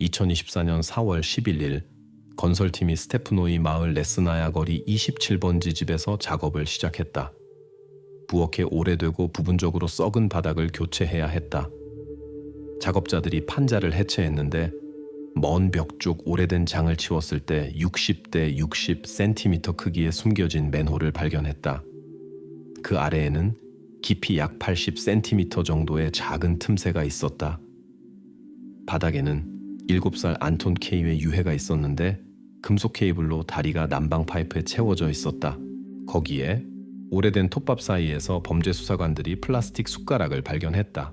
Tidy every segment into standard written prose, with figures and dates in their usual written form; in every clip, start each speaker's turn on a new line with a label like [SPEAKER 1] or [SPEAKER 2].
[SPEAKER 1] 2024년 4월 11일 건설팀이 스테프노이 마을 레스나야 거리 27번지 집에서 작업을 시작했다. 부엌에 오래되고 부분적으로 썩은 바닥을 교체해야 했다. 작업자들이 판자를 해체했는데 먼 벽 쪽 오래된 장을 치웠을 때 60대 60cm 크기에 숨겨진 맨홀을 발견했다. 그 아래에는 깊이 약 80cm 정도의 작은 틈새가 있었다. 바닥에는 7살 안톤 케이의 유해가 있었는데 금속 케이블로 다리가 난방 파이프에 채워져 있었다. 거기에 오래된 톱밥 사이에서 범죄 수사관들이 플라스틱 숟가락을 발견했다.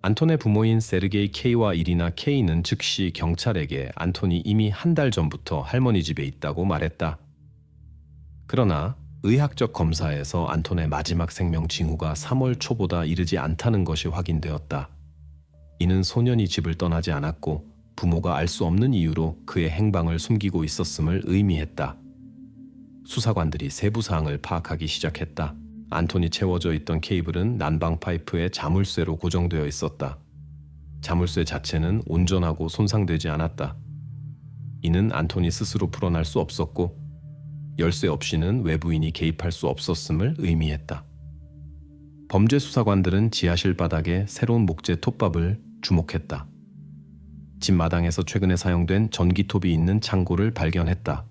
[SPEAKER 1] 안톤의 부모인 세르게이 케이와 이리나 케이는 즉시 경찰에게 안톤이 이미 한 달 전부터 할머니 집에 있다고 말했다. 그러나 의학적 검사에서 안톤의 마지막 생명 징후가 3월 초보다 이르지 않다는 것이 확인되었다. 이는 소년이 집을 떠나지 않았고 부모가 알 수 없는 이유로 그의 행방을 숨기고 있었음을 의미했다. 수사관들이 세부 사항을 파악하기 시작했다. 안톤이 채워져 있던 케이블은 난방 파이프에 자물쇠로 고정되어 있었다. 자물쇠 자체는 온전하고 손상되지 않았다. 이는 안톤이 스스로 풀어날 수 없었고 열쇠 없이는 외부인이 개입할 수 없었음을 의미했다. 범죄 수사관들은 지하실 바닥에 새로운 목재 톱밥을 주목했다. 집 마당에서 최근에 사용된 전기톱이 있는 창고를 발견했다.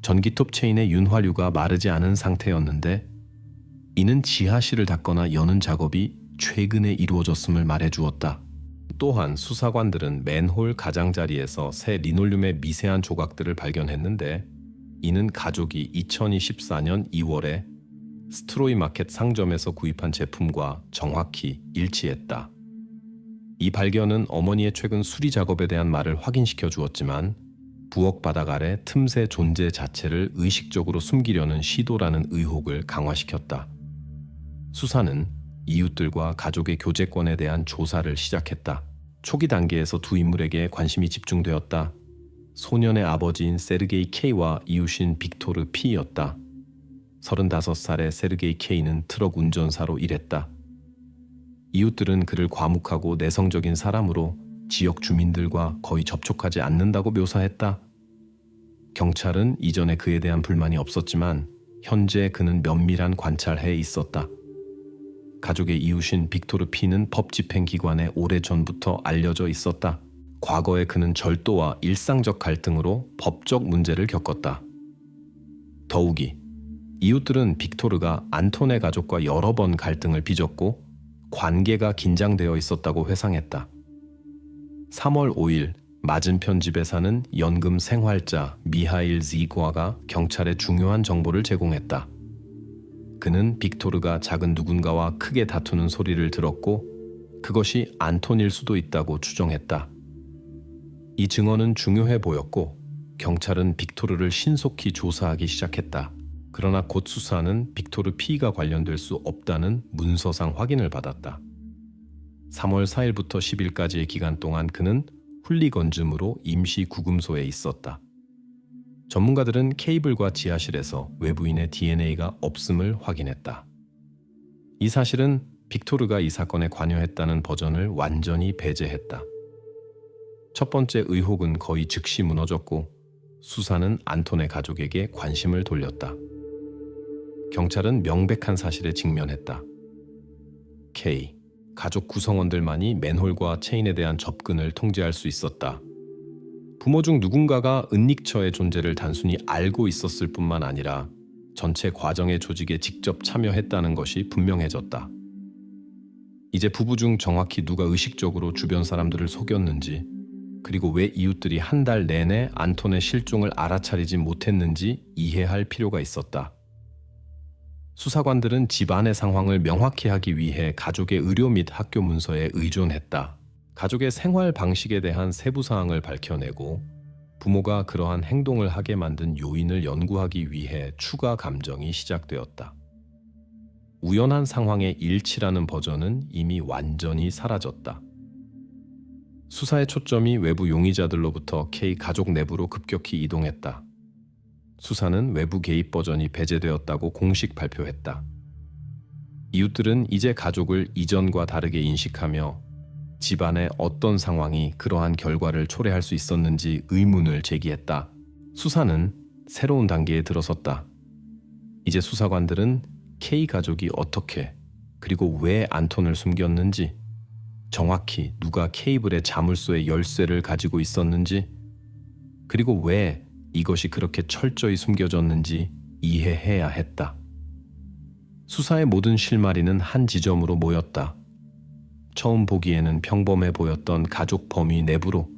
[SPEAKER 1] 전기톱 체인의 윤활유가 마르지 않은 상태였는데 이는 지하실을 닦거나 여는 작업이 최근에 이루어졌음을 말해주었다. 또한 수사관들은 맨홀 가장자리에서 새 리놀륨의 미세한 조각들을 발견했는데 이는 가족이 2024년 2월에 스트로이 마켓 상점에서 구입한 제품과 정확히 일치했다. 이 발견은 어머니의 최근 수리 작업에 대한 말을 확인시켜 주었지만 부엌 바닥 아래 틈새 존재 자체를 의식적으로 숨기려는 시도라는 의혹을 강화시켰다. 수사는 이웃들과 가족의 교제권에 대한 조사를 시작했다. 초기 단계에서 두 인물에게 관심이 집중되었다. 소년의 아버지인 세르게이 K와 이웃인 빅토르 P였다. 35살의 세르게이 K는 트럭 운전사로 일했다. 이웃들은 그를 과묵하고 내성적인 사람으로 지역 주민들과 거의 접촉하지 않는다고 묘사했다. 경찰은 이전에 그에 대한 불만이 없었지만 현재 그는 면밀한 관찰해에 있었다. 가족의 이웃인 빅토르 P는 법 집행 기관에 오래전부터 알려져 있었다. 과거에 그는 절도와 일상적 갈등으로 법적 문제를 겪었다. 더욱이 이웃들은 빅토르가 안톤의 가족과 여러 번 갈등을 빚었고 관계가 긴장되어 있었다고 회상했다. 3월 5일 맞은편 집에 사는 연금 생활자 미하일 지과가 경찰에 중요한 정보를 제공했다. 그는 빅토르가 작은 누군가와 크게 다투는 소리를 들었고 그것이 안톤일 수도 있다고 추정했다. 이 증언은 중요해 보였고 경찰은 빅토르를 신속히 조사하기 시작했다. 그러나 곧 수사는 빅토르 P가 관련될 수 없다는 문서상 확인을 받았다. 3월 4일부터 10일까지의 기간 동안 그는 훌리건즘으로 임시 구금소에 있었다. 전문가들은 케이블과 지하실에서 외부인의 DNA가 없음을 확인했다. 이 사실은 빅토르가 이 사건에 관여했다는 버전을 완전히 배제했다. 첫 번째 의혹은 거의 즉시 무너졌고 수사는 안톤의 가족에게 관심을 돌렸다. 경찰은 명백한 사실에 직면했다. K, 가족 구성원들만이 맨홀과 체인에 대한 접근을 통제할 수 있었다. 부모 중 누군가가 은닉처의 존재를 단순히 알고 있었을 뿐만 아니라 전체 과정의 조직에 직접 참여했다는 것이 분명해졌다. 이제 부부 중 정확히 누가 의식적으로 주변 사람들을 속였는지, 그리고 왜 이웃들이 한 달 내내 안톤의 실종을 알아차리지 못했는지 이해할 필요가 있었다. 수사관들은 집안의 상황을 명확히 하기 위해 가족의 의료 및 학교 문서에 의존했다. 가족의 생활 방식에 대한 세부 사항을 밝혀내고 부모가 그러한 행동을 하게 만든 요인을 연구하기 위해 추가 감정이 시작되었다. 우연한 상황의 일치라는 버전은 이미 완전히 사라졌다. 수사의 초점이 외부 용의자들로부터 K 가족 내부로 급격히 이동했다. 수사는 외부 개입 버전이 배제되었다고 공식 발표했다. 이웃들은 이제 가족을 이전과 다르게 인식하며 집안의 어떤 상황이 그러한 결과를 초래할 수 있었는지 의문을 제기했다. 수사는 새로운 단계에 들어섰다. 이제 수사관들은 K 가족이 어떻게 그리고 왜 안톤을 숨겼는지, 정확히 누가 케이블의 자물쇠의 열쇠를 가지고 있었는지, 그리고 왜 이것이 그렇게 철저히 숨겨졌는지 이해해야 했다. 수사의 모든 실마리는 한 지점으로 모였다. 처음 보기에는 평범해 보였던 가족 범위 내부로.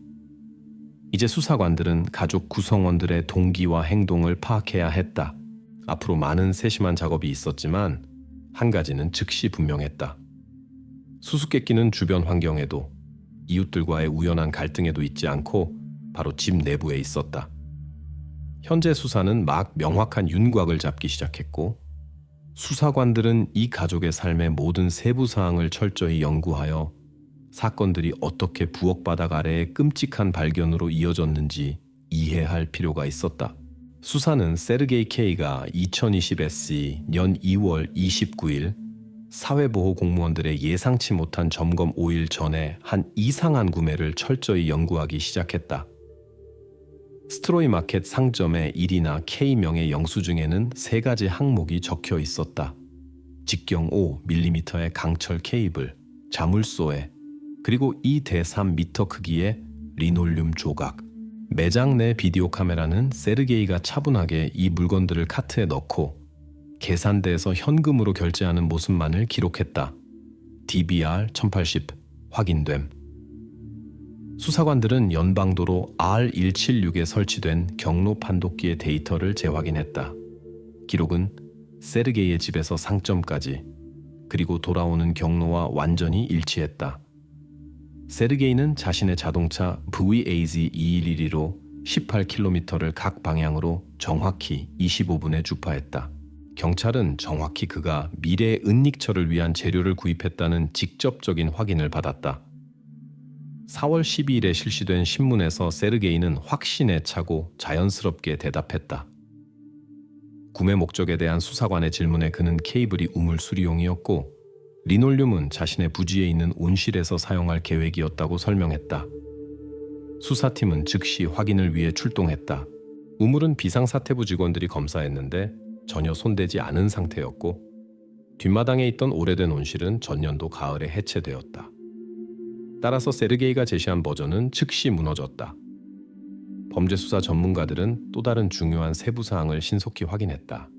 [SPEAKER 1] 이제 수사관들은 가족 구성원들의 동기와 행동을 파악해야 했다. 앞으로 많은 세심한 작업이 있었지만 한 가지는 즉시 분명했다. 수수께끼는 주변 환경에도, 이웃들과의 우연한 갈등에도 있지 않고 바로 집 내부에 있었다. 현재 수사는 막 명확한 윤곽을 잡기 시작했고, 수사관들은 이 가족의 삶의 모든 세부 사항을 철저히 연구하여 사건들이 어떻게 부엌바닥 아래의 끔찍한 발견으로 이어졌는지 이해할 필요가 있었다. 수사는 세르게이 K가 2020 SE 년 2월 29일 사회보호 공무원들의 예상치 못한 점검 5일 전에 한 이상한 구매를 철저히 연구하기 시작했다. 스트로이 마켓 상점의 일이나 K명의 영수증에는 세 가지 항목이 적혀 있었다. 직경 5mm의 강철 케이블, 자물쇠, 그리고 2대3m 크기의 리놀륨 조각. 매장 내 비디오 카메라는 세르게이가 차분하게 이 물건들을 카트에 넣고 계산대에서 현금으로 결제하는 모습만을 기록했다. DBR 1080 확인됨. 수사관들은 연방도로 R176에 설치된 경로 판독기의 데이터를 재확인했다. 기록은 세르게이의 집에서 상점까지, 그리고 돌아오는 경로와 완전히 일치했다. 세르게이는 자신의 자동차 VAZ211로 18km를 각 방향으로 정확히 25분에 주파했다. 경찰은 정확히 그가 미래 은닉처를 위한 재료를 구입했다는 직접적인 확인을 받았다. 4월 12일에 실시된 신문에서 세르게이는 확신에 차고 자연스럽게 대답했다. 구매 목적에 대한 수사관의 질문에 그는 케이블이 우물 수리용이었고 리놀륨은 자신의 부지에 있는 온실에서 사용할 계획이었다고 설명했다. 수사팀은 즉시 확인을 위해 출동했다. 우물은 비상사태부 직원들이 검사했는데 전혀 손대지 않은 상태였고 뒷마당에 있던 오래된 온실은 전년도 가을에 해체되었다. 따라서 세르게이가 제시한 버전은 즉시 무너졌다. 범죄수사 전문가들은 또 다른 중요한 세부사항을 신속히 확인했다.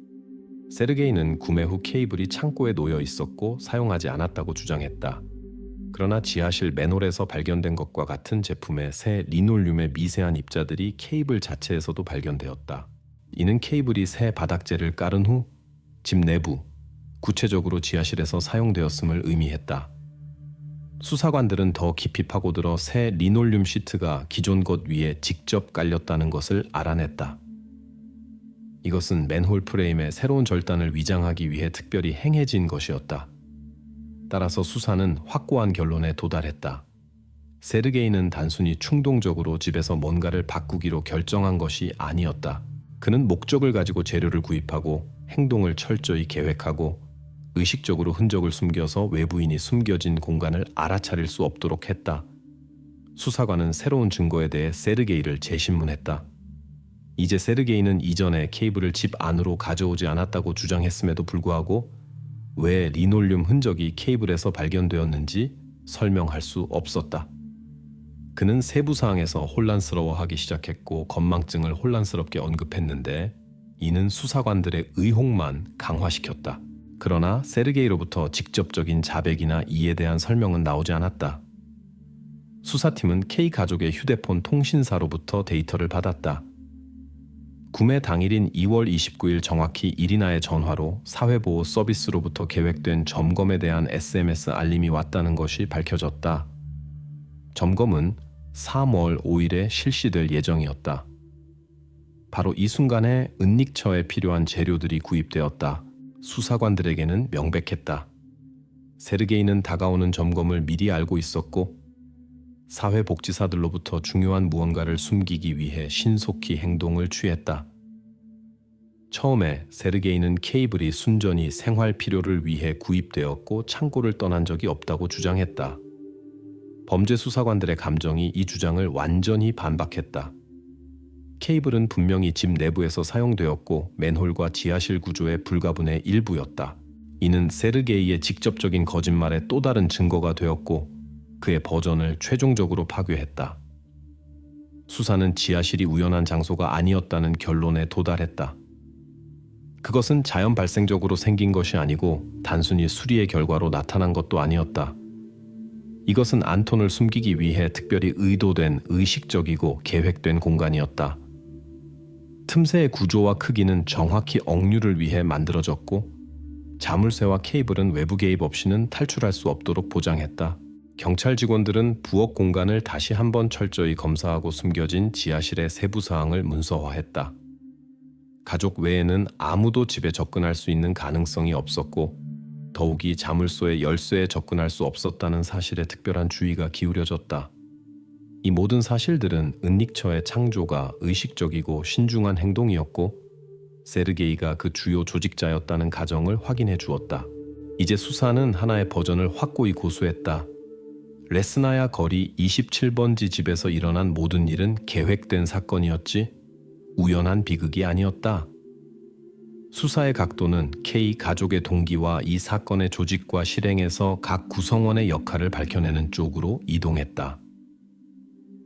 [SPEAKER 1] 세르게이는 구매 후 케이블이 창고에 놓여 있었고 사용하지 않았다고 주장했다. 그러나 지하실 맨홀에서 발견된 것과 같은 제품의 새 리놀륨의 미세한 입자들이 케이블 자체에서도 발견되었다. 이는 케이블이 새 바닥재를 깔은 후 집 내부, 구체적으로 지하실에서 사용되었음을 의미했다. 수사관들은 더 깊이 파고들어 새 리놀륨 시트가 기존 것 위에 직접 깔렸다는 것을 알아냈다. 이것은 맨홀 프레임의 새로운 절단을 위장하기 위해 특별히 행해진 것이었다. 따라서 수사는 확고한 결론에 도달했다. 세르게이는 단순히 충동적으로 집에서 뭔가를 바꾸기로 결정한 것이 아니었다. 그는 목적을 가지고 재료를 구입하고 행동을 철저히 계획하고 의식적으로 흔적을 숨겨서 외부인이 숨겨진 공간을 알아차릴 수 없도록 했다. 수사관은 새로운 증거에 대해 세르게이를 재신문했다. 이제 세르게이는 이전에 케이블을 집 안으로 가져오지 않았다고 주장했음에도 불구하고 왜 리놀륨 흔적이 케이블에서 발견되었는지 설명할 수 없었다. 그는 세부 사항에서 혼란스러워하기 시작했고 건망증을 혼란스럽게 언급했는데 이는 수사관들의 의혹만 강화시켰다. 그러나 세르게이로부터 직접적인 자백이나 이에 대한 설명은 나오지 않았다. 수사팀은 K 가족의 휴대폰 통신사로부터 데이터를 받았다. 구매 당일인 2월 29일 정확히 이리나의 전화로 사회보호 서비스로부터 계획된 점검에 대한 SMS 알림이 왔다는 것이 밝혀졌다. 점검은 3월 5일에 실시될 예정이었다. 바로 이 순간에 은닉처에 필요한 재료들이 구입되었다. 수사관들에게는 명백했다. 세르게이는 다가오는 점검을 미리 알고 있었고 사회복지사들로부터 중요한 무언가를 숨기기 위해 신속히 행동을 취했다. 처음에 세르게이는 케이블이 순전히 생활 필요를 위해 구입되었고 창고를 떠난 적이 없다고 주장했다. 범죄 수사관들의 감정이 이 주장을 완전히 반박했다. 케이블은 분명히 집 내부에서 사용되었고 맨홀과 지하실 구조의 불가분의 일부였다. 이는 세르게이의 직접적인 거짓말의 또 다른 증거가 되었고 그의 버전을 최종적으로 파괴했다. 수사는 지하실이 우연한 장소가 아니었다는 결론에 도달했다. 그것은 자연 발생적으로 생긴 것이 아니고 단순히 수리의 결과로 나타난 것도 아니었다. 이것은 안톤을 숨기기 위해 특별히 의도된, 의식적이고 계획된 공간이었다. 틈새의 구조와 크기는 정확히 억류를 위해 만들어졌고 자물쇠와 케이블은 외부 개입 없이는 탈출할 수 없도록 보장했다. 경찰 직원들은 부엌 공간을 다시 한번 철저히 검사하고 숨겨진 지하실의 세부 사항을 문서화했다. 가족 외에는 아무도 집에 접근할 수 있는 가능성이 없었고 더욱이 자물쇠의 열쇠에 접근할 수 없었다는 사실에 특별한 주의가 기울여졌다. 이 모든 사실들은 은닉처의 창조가 의식적이고 신중한 행동이었고 세르게이가 그 주요 조직자였다는 가정을 확인해 주었다. 이제 수사는 하나의 버전을 확고히 고수했다. 레스나야 거리 27번지 집에서 일어난 모든 일은 계획된 사건이었지 우연한 비극이 아니었다. 수사의 각도는 K 가족의 동기와 이 사건의 조직과 실행에서 각 구성원의 역할을 밝혀내는 쪽으로 이동했다.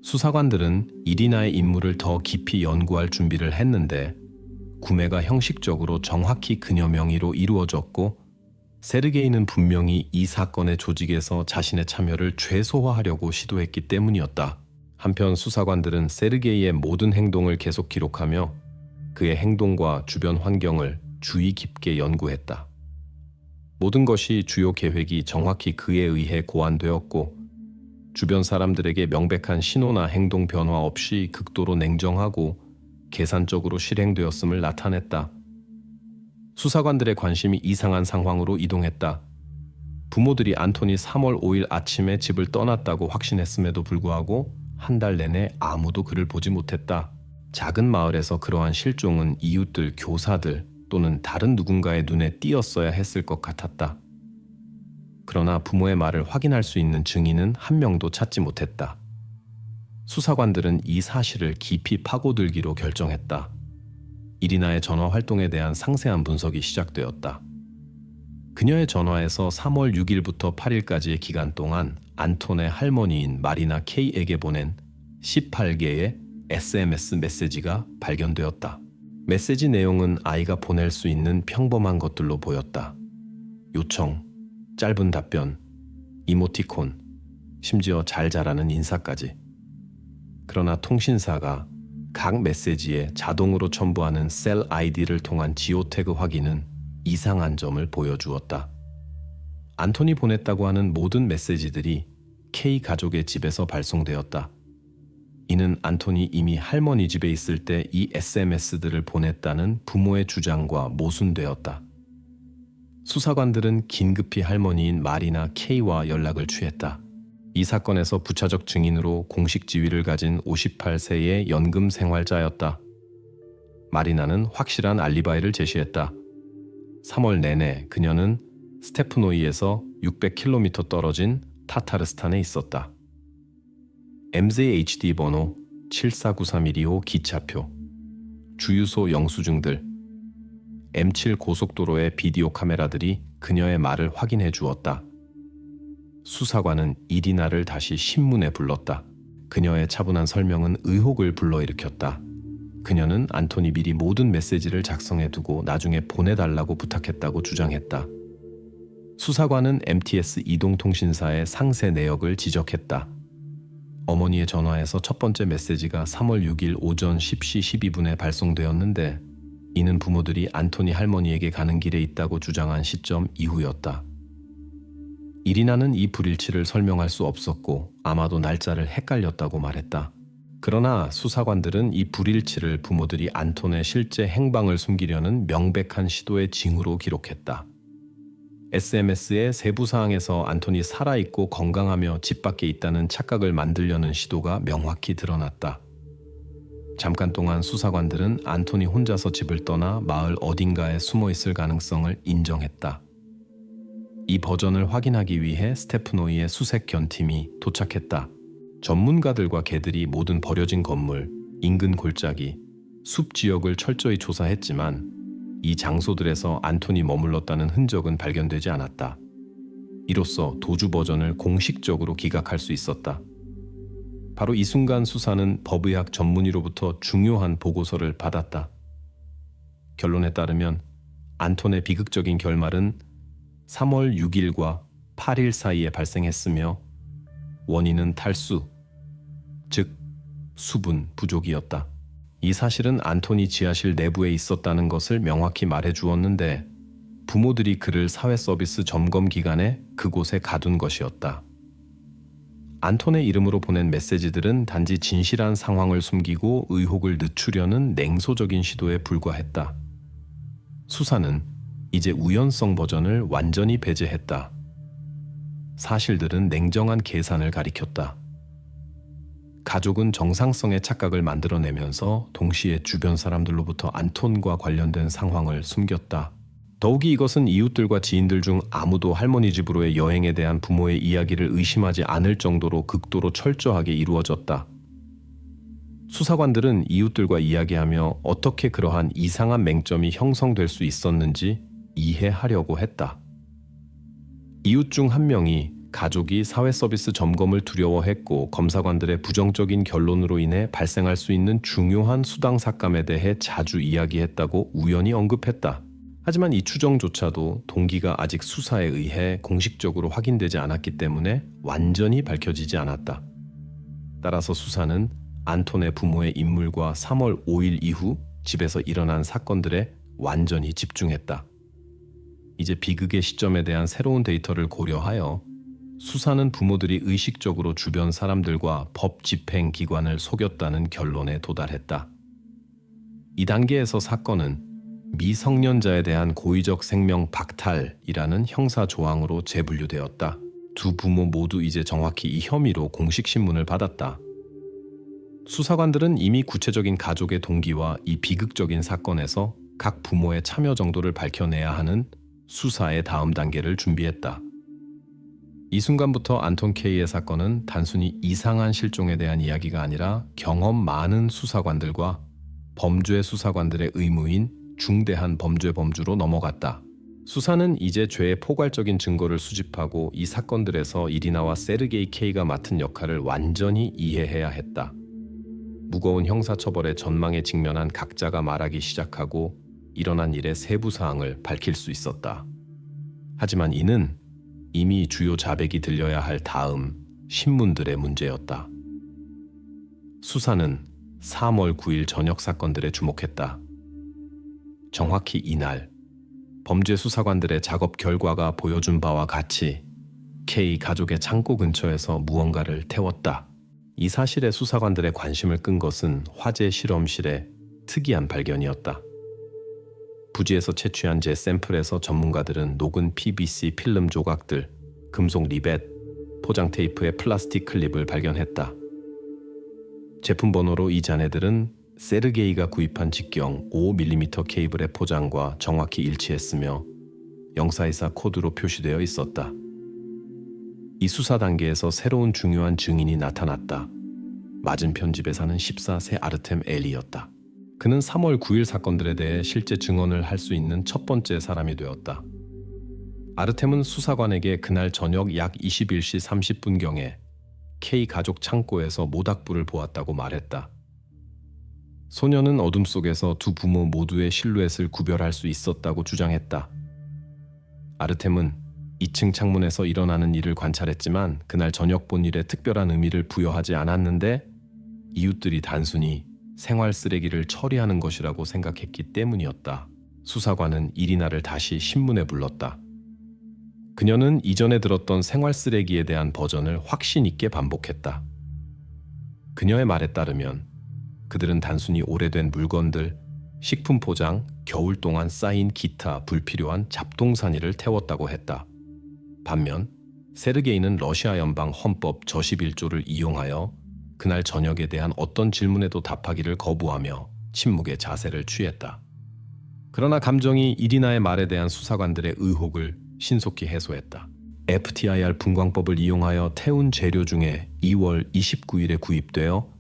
[SPEAKER 1] 수사관들은 이리나의 인물을 더 깊이 연구할 준비를 했는데 구매가 형식적으로 정확히 그녀 명의로 이루어졌고 세르게이는 분명히 이 사건의 조직에서 자신의 참여를 최소화하려고 시도했기 때문이었다. 한편 수사관들은 세르게이의 모든 행동을 계속 기록하며 그의 행동과 주변 환경을 주의 깊게 연구했다. 모든 것이 주요 계획이 정확히 그에 의해 고안되었고 주변 사람들에게 명백한 신호나 행동 변화 없이 극도로 냉정하고 계산적으로 실행되었음을 나타냈다. 수사관들의 관심이 이상한 상황으로 이동했다. 부모들이 안톤이 3월 5일 아침에 집을 떠났다고 확신했음에도 불구하고 한 달 내내 아무도 그를 보지 못했다. 작은 마을에서 그러한 실종은 이웃들, 교사들 또는 다른 누군가의 눈에 띄었어야 했을 것 같았다. 그러나 부모의 말을 확인할 수 있는 증인은 한 명도 찾지 못했다. 수사관들은 이 사실을 깊이 파고들기로 결정했다. 이리나의 전화 활동에 대한 상세한 분석이 시작되었다. 그녀의 전화에서 3월 6일부터 8일까지의 기간 동안 안톤의 할머니인 마리나 K에게 보낸 18개의 SMS 메시지가 발견되었다. 메시지 내용은 아이가 보낼 수 있는 평범한 것들로 보였다. 요청, 짧은 답변, 이모티콘, 심지어 잘 자라는 인사까지. 그러나 통신사가 각 메시지에 자동으로 첨부하는 셀 아이디를 통한 지오태그 확인은 이상한 점을 보여주었다. 안톤이 보냈다고 하는 모든 메시지들이 K 가족의 집에서 발송되었다. 이는 안톤이 이미 할머니 집에 있을 때 이 SMS들을 보냈다는 부모의 주장과 모순되었다. 수사관들은 긴급히 할머니인 마리나 K와 연락을 취했다. 이 사건에서 부차적 증인으로 공식 지위를 가진 58세의 연금 생활자였다. 마리나는 확실한 알리바이를 제시했다. 3월 내내 그녀는 스테프노이에서 600km 떨어진 타타르스탄에 있었다. MZHD 번호 7493125 기차표, 주유소 영수증들, M7 고속도로의 비디오 카메라들이 그녀의 말을 확인해 주었다. 수사관은 이리나를 다시 신문에 불렀다. 그녀의 차분한 설명은 의혹을 불러일으켰다. 그녀는 안톤이 미리 모든 메시지를 작성해 두고 나중에 보내달라고 부탁했다고 주장했다. 수사관은 MTS 이동통신사의 상세 내역을 지적했다. 어머니의 전화에서 첫 번째 메시지가 3월 6일 오전 10시 12분에 발송되었는데 이는 부모들이 안토니 할머니에게 가는 길에 있다고 주장한 시점 이후였다. 이리나는 이 불일치를 설명할 수 없었고 아마도 날짜를 헷갈렸다고 말했다. 그러나 수사관들은 이 불일치를 부모들이 안톤의 실제 행방을 숨기려는 명백한 시도의 징후로 기록했다. SMS의 세부 사항에서 안톤이 살아있고 건강하며 집 밖에 있다는 착각을 만들려는 시도가 명확히 드러났다. 잠깐 동안 수사관들은 안톤이 혼자서 집을 떠나 마을 어딘가에 숨어 있을 가능성을 인정했다. 이 버전을 확인하기 위해 스테프노이의 수색 견팀이 도착했다. 전문가들과 개들이 모든 버려진 건물, 인근 골짜기, 숲 지역을 철저히 조사했지만 이 장소들에서 안톤이 머물렀다는 흔적은 발견되지 않았다. 이로써 도주 버전을 공식적으로 기각할 수 있었다. 바로 이 순간 수사는 법의학 전문의로부터 중요한 보고서를 받았다. 결론에 따르면 안톤의 비극적인 결말은 3월 6일과 8일 사이에 발생했으며 원인은 탈수, 즉 수분 부족이었다. 이 사실은 안톤이 지하실 내부에 있었다는 것을 명확히 말해주었는데 부모들이 그를 사회서비스 점검 기간에 그곳에 가둔 것이었다. 안톤의 이름으로 보낸 메시지들은 단지 진실한 상황을 숨기고 의혹을 늦추려는 냉소적인 시도에 불과했다. 수사는 이제 우연성 버전을 완전히 배제했다. 사실들은 냉정한 계산을 가리켰다. 가족은 정상성의 착각을 만들어내면서 동시에 주변 사람들로부터 안톤과 관련된 상황을 숨겼다. 더욱이 이것은 이웃들과 지인들 중 아무도 할머니 집으로의 여행에 대한 부모의 이야기를 의심하지 않을 정도로 극도로 철저하게 이루어졌다. 수사관들은 이웃들과 이야기하며 어떻게 그러한 이상한 맹점이 형성될 수 있었는지 이해하려고 했다. 이웃 중 한 명이 가족이 사회서비스 점검을 두려워했고 검사관들의 부정적인 결론으로 인해 발생할 수 있는 중요한 수당 삭감에 대해 자주 이야기했다고 우연히 언급했다. 하지만 이 추정조차도 동기가 아직 수사에 의해 공식적으로 확인되지 않았기 때문에 완전히 밝혀지지 않았다. 따라서 수사는 안톤의 부모의 인물과 3월 5일 이후 집에서 일어난 사건들에 완전히 집중했다. 이제 비극의 시점에 대한 새로운 데이터를 고려하여 수사는 부모들이 의식적으로 주변 사람들과 법 집행 기관을 속였다는 결론에 도달했다. 이 단계에서 사건은 미성년자에 대한 고의적 생명 박탈이라는 형사 조항으로 재분류되었다. 두 부모 모두 이제 정확히 이 혐의로 공식 신문을 받았다. 수사관들은 이미 구체적인 가족의 동기와 이 비극적인 사건에서 각 부모의 참여 정도를 밝혀내야 하는 수사의 다음 단계를 준비했다. 이 순간부터 안톤 K의 사건은 단순히 이상한 실종에 대한 이야기가 아니라 경험 많은 수사관들과 범죄 수사관들의 의무인 중대한 범죄 범주로 넘어갔다. 수사는 이제 죄의 포괄적인 증거를 수집하고 이 사건들에서 이리나와 세르게이 K가 맡은 역할을 완전히 이해해야 했다. 무거운 형사처벌의 전망에 직면한 각자가 말하기 시작하고 일어난 일의 세부 사항을 밝힐 수 있었다. 하지만 이는 이미 주요 자백이 들려야 할 다음 신문들의 문제였다. 수사는 3월 9일 저녁 사건들에 주목했다. 정확히 이날 범죄 수사관들의 작업 결과가 보여준 바와 같이 K 가족의 창고 근처에서 무언가를 태웠다. 이 사실에 수사관들의 관심을 끈 것은 화재 실험실의 특이한 발견이었다. 부지에서 채취한 재 샘플에서 전문가들은 녹은 PVC 필름 조각들, 금속 리벳, 포장 테이프의 플라스틱 클립을 발견했다. 제품 번호로 이 잔해들은 세르게이가 구입한 직경 5mm 케이블의 포장과 정확히 일치했으며 영사이사 코드로 표시되어 있었다. 이 수사 단계에서 새로운 중요한 증인이 나타났다. 맞은편 집에 사는 14세 아르템 엘이었다. 그는 3월 9일 사건들에 대해 실제 증언을 할 수 있는 첫 번째 사람이 되었다. 아르템은 수사관에게 그날 저녁 약 21시 30분경에 K 가족 창고에서 모닥불을 보았다고 말했다. 소녀는 어둠 속에서 두 부모 모두의 실루엣을 구별할 수 있었다고 주장했다. 아르템은 2층 창문에서 일어나는 일을 관찰했지만 그날 저녁 본 일에 특별한 의미를 부여하지 않았는데 이웃들이 단순히 생활 쓰레기를 처리하는 것이라고 생각했기 때문이었다. 수사관은 이리나를 다시 신문에 불렀다. 그녀는 이전에 들었던 생활 쓰레기에 대한 버전을 확신 있게 반복했다. 그녀의 말에 따르면 그들은 단순히 오래된 물건들, 식품 포장, 겨울 동안 쌓인 기타 불필요한 잡동사니를 태웠다고 했다. 반면 세르게이는 러시아 연방 헌법 저11조를 이용하여 그날 저녁에 대한 어떤 질문에도 답하기를 거부하며 침묵의 자세를 취했다. 그러나 감정이 이리나의 말에 대한 수사관들의 의혹을 신속히 해소했다. FTIR 분광법을 이용하여 태운 재료 중에 2월 29일에 구입되어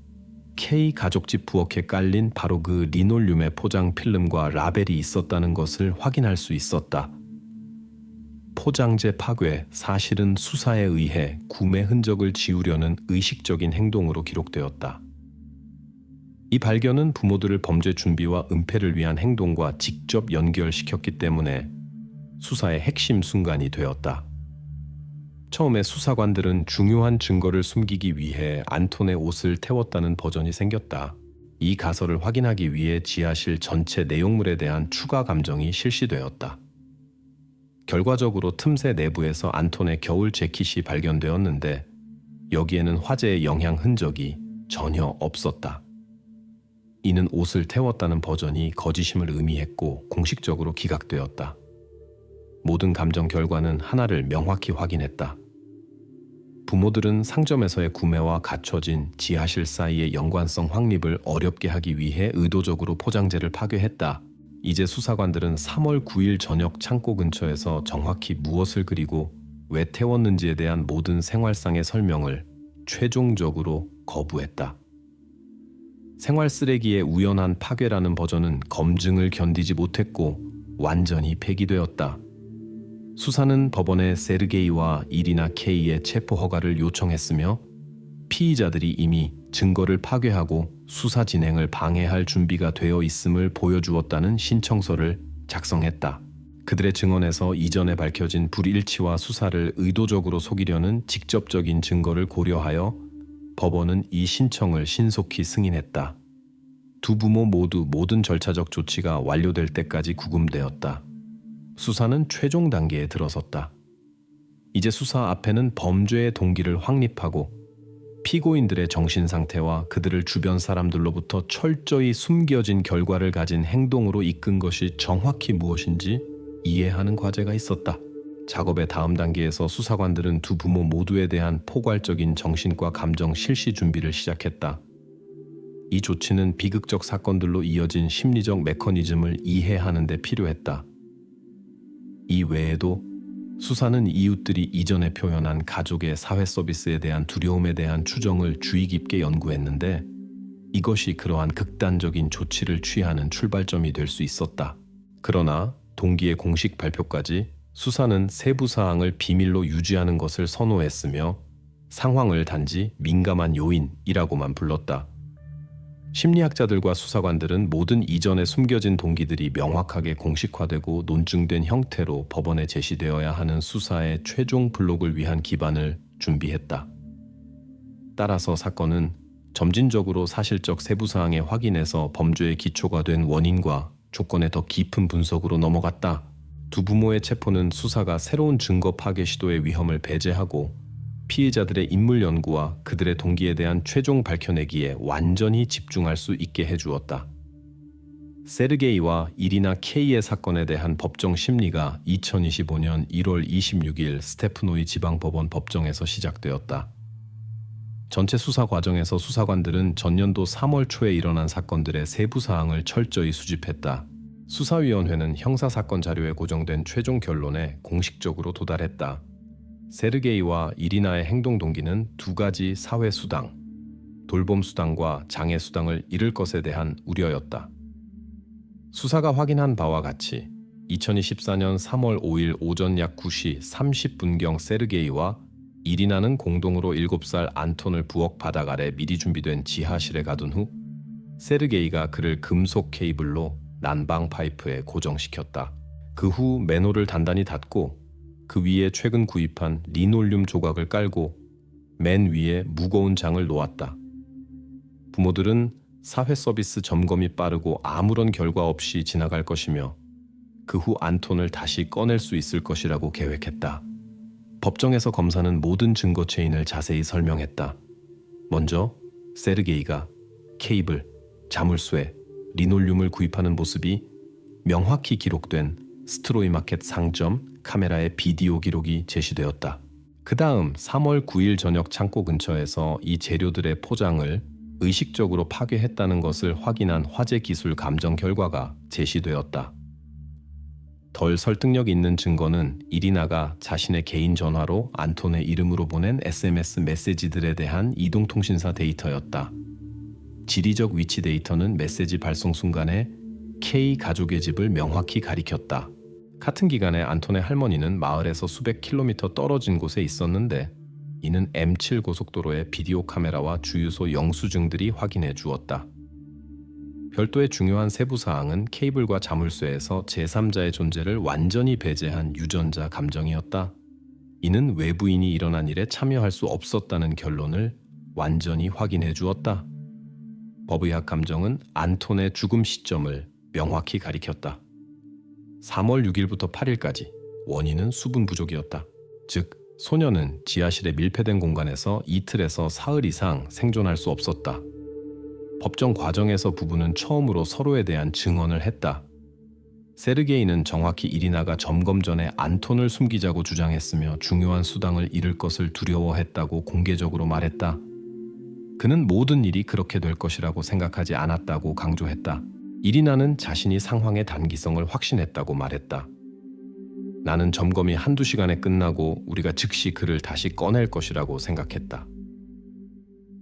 [SPEAKER 1] K 가족집 부엌에 깔린 바로 그 리놀륨의 포장 필름과 라벨이 있었다는 것을 확인할 수 있었다. 포장재 파괴, 사실은 수사에 의해 구매 흔적을 지우려는 의식적인 행동으로 기록되었다. 이 발견은 부모들을 범죄 준비와 은폐를 위한 행동과 직접 연결시켰기 때문에 수사의 핵심 순간이 되었다. 처음에 수사관들은 중요한 증거를 숨기기 위해 안톤의 옷을 태웠다는 버전이 생겼다. 이 가설을 확인하기 위해 지하실 전체 내용물에 대한 추가 감정이 실시되었다. 결과적으로 틈새 내부에서 안톤의 겨울 재킷이 발견되었는데 여기에는 화재의 영향 흔적이 전혀 없었다. 이는 옷을 태웠다는 버전이 거짓임을 의미했고 공식적으로 기각되었다. 모든 감정 결과는 하나를 명확히 확인했다. 부모들은 상점에서의 구매와 갖춰진 지하실 사이의 연관성 확립을 어렵게 하기 위해 의도적으로 포장재를 파괴했다. 이제 수사관들은 3월 9일 저녁 창고 근처에서 정확히 무엇을 그리고 왜 태웠는지에 대한 모든 생활상의 설명을 최종적으로 거부했다. 생활 쓰레기의 우연한 파괴라는 버전은 검증을 견디지 못했고 완전히 폐기되었다. 수사는 법원에 세르게이와 이리나 K의 체포 허가를 요청했으며 피의자들이 이미 증거를 파괴하고 수사 진행을 방해할 준비가 되어 있음을 보여주었다는 신청서를 작성했다. 그들의 증언에서 이전에 밝혀진 불일치와 수사를 의도적으로 속이려는 직접적인 증거를 고려하여 법원은 이 신청을 신속히 승인했다. 두 부모 모두 모든 절차적 조치가 완료될 때까지 구금되었다. 수사는 최종 단계에 들어섰다. 이제 수사 앞에는 범죄의 동기를 확립하고 피고인들의 정신 상태와 그들을 주변 사람들로부터 철저히 숨겨진 결과를 가진 행동으로 이끈 것이 정확히 무엇인지 이해하는 과제가 있었다. 작업의 다음 단계에서 수사관들은 두 부모 모두에 대한 포괄적인 정신과 감정 실시 준비를 시작했다. 이 조치는 비극적 사건들로 이어진 심리적 메커니즘을 이해하는 데 필요했다. 이 외에도 수사는 이웃들이 이전에 표현한 가족의 사회 서비스에 대한 두려움에 대한 추정을 주의 깊게 연구했는데 이것이 그러한 극단적인 조치를 취하는 출발점이 될 수 있었다. 그러나 동기의 공식 발표까지 수사는 세부 사항을 비밀로 유지하는 것을 선호했으며 상황을 단지 민감한 요인이라고만 불렀다. 심리학자들과 수사관들은 모든 이전에 숨겨진 동기들이 명확하게 공식화되고 논증된 형태로 법원에 제시되어야 하는 수사의 최종 블록을 위한 기반을 준비했다. 따라서 사건은 점진적으로 사실적 세부사항의 확인에서 범죄의 기초가 된 원인과 조건의 더 깊은 분석으로 넘어갔다. 두 부모의 체포는 수사가 새로운 증거 파괴 시도의 위험을 배제하고 피해자들의 인물 연구와 그들의 동기에 대한 최종 밝혀내기에 완전히 집중할 수 있게 해주었다. 세르게이와 이리나 K의 사건에 대한 법정 심리가 2025년 1월 26일 스테프노이 지방법원 법정에서 시작되었다. 전체 수사 과정에서 수사관들은 전년도 3월 초에 일어난 사건들의 세부 사항을 철저히 수집했다. 수사위원회는 형사사건 자료에 고정된 최종 결론에 공식적으로 도달했다. 세르게이와 이리나의 행동 동기는 두 가지 사회수당, 돌봄수당과 장애수당을 잃을 것에 대한 우려였다. 수사가 확인한 바와 같이 2024년 3월 5일 오전 약 9시 30분경 세르게이와 이리나는 공동으로 7살 안톤을 부엌 바닥 아래 미리 준비된 지하실에 가둔 후 세르게이가 그를 금속 케이블로 난방 파이프에 고정시켰다. 그 후 맨홀을 단단히 닫고 그 위에 최근 구입한 리놀륨 조각을 깔고 맨 위에 무거운 장을 놓았다. 부모들은 사회 서비스 점검이 빠르고 아무런 결과 없이 지나갈 것이며 그 후 안톤을 다시 꺼낼 수 있을 것이라고 계획했다. 법정에서 검사는 모든 증거 체인을 자세히 설명했다. 먼저 세르게이가 케이블, 자물쇠, 리놀륨을 구입하는 모습이 명확히 기록된 스트로이 마켓 상점 카메라의 비디오 기록이 제시되었다. 그 다음 3월 9일 저녁 창고 근처에서 이 재료들의 포장을 의식적으로 파괴했다는 것을 확인한 화재 기술 감정 결과가 제시되었다. 덜 설득력 있는 증거는 이리나가 자신의 개인 전화로 안톤의 이름으로 보낸 SMS 메시지들에 대한 이동통신사 데이터였다. 지리적 위치 데이터는 메시지 발송 순간에 K 가족의 집을 명확히 가리켰다. 같은 기간에 안톤의 할머니는 마을에서 수백 킬로미터 떨어진 곳에 있었는데 이는 M7 고속도로의 비디오 카메라와 주유소 영수증들이 확인해 주었다. 별도의 중요한 세부사항은 케이블과 자물쇠에서 제3자의 존재를 완전히 배제한 유전자 감정이었다. 이는 외부인이 일어난 일에 참여할 수 없었다는 결론을 완전히 확인해 주었다. 법의학 감정은 안톤의 죽음 시점을 명확히 가리켰다. 3월 6일부터 8일까지 원인은 수분 부족이었다. 즉, 소녀는 지하실의 밀폐된 공간에서 이틀에서 사흘 이상 생존할 수 없었다. 법정 과정에서 부부는 처음으로 서로에 대한 증언을 했다. 세르게이는 정확히 이리나가 점검 전에 안톤을 숨기자고 주장했으며 중요한 수당을 잃을 것을 두려워했다고 공개적으로 말했다. 그는 모든 일이 그렇게 될 것이라고 생각하지 않았다고 강조했다. 이리나는 자신이 상황의 단기성을 확신했다고 말했다. 나는 점검이 한두 시간에 끝나고 우리가 즉시 그를 다시 꺼낼 것이라고 생각했다.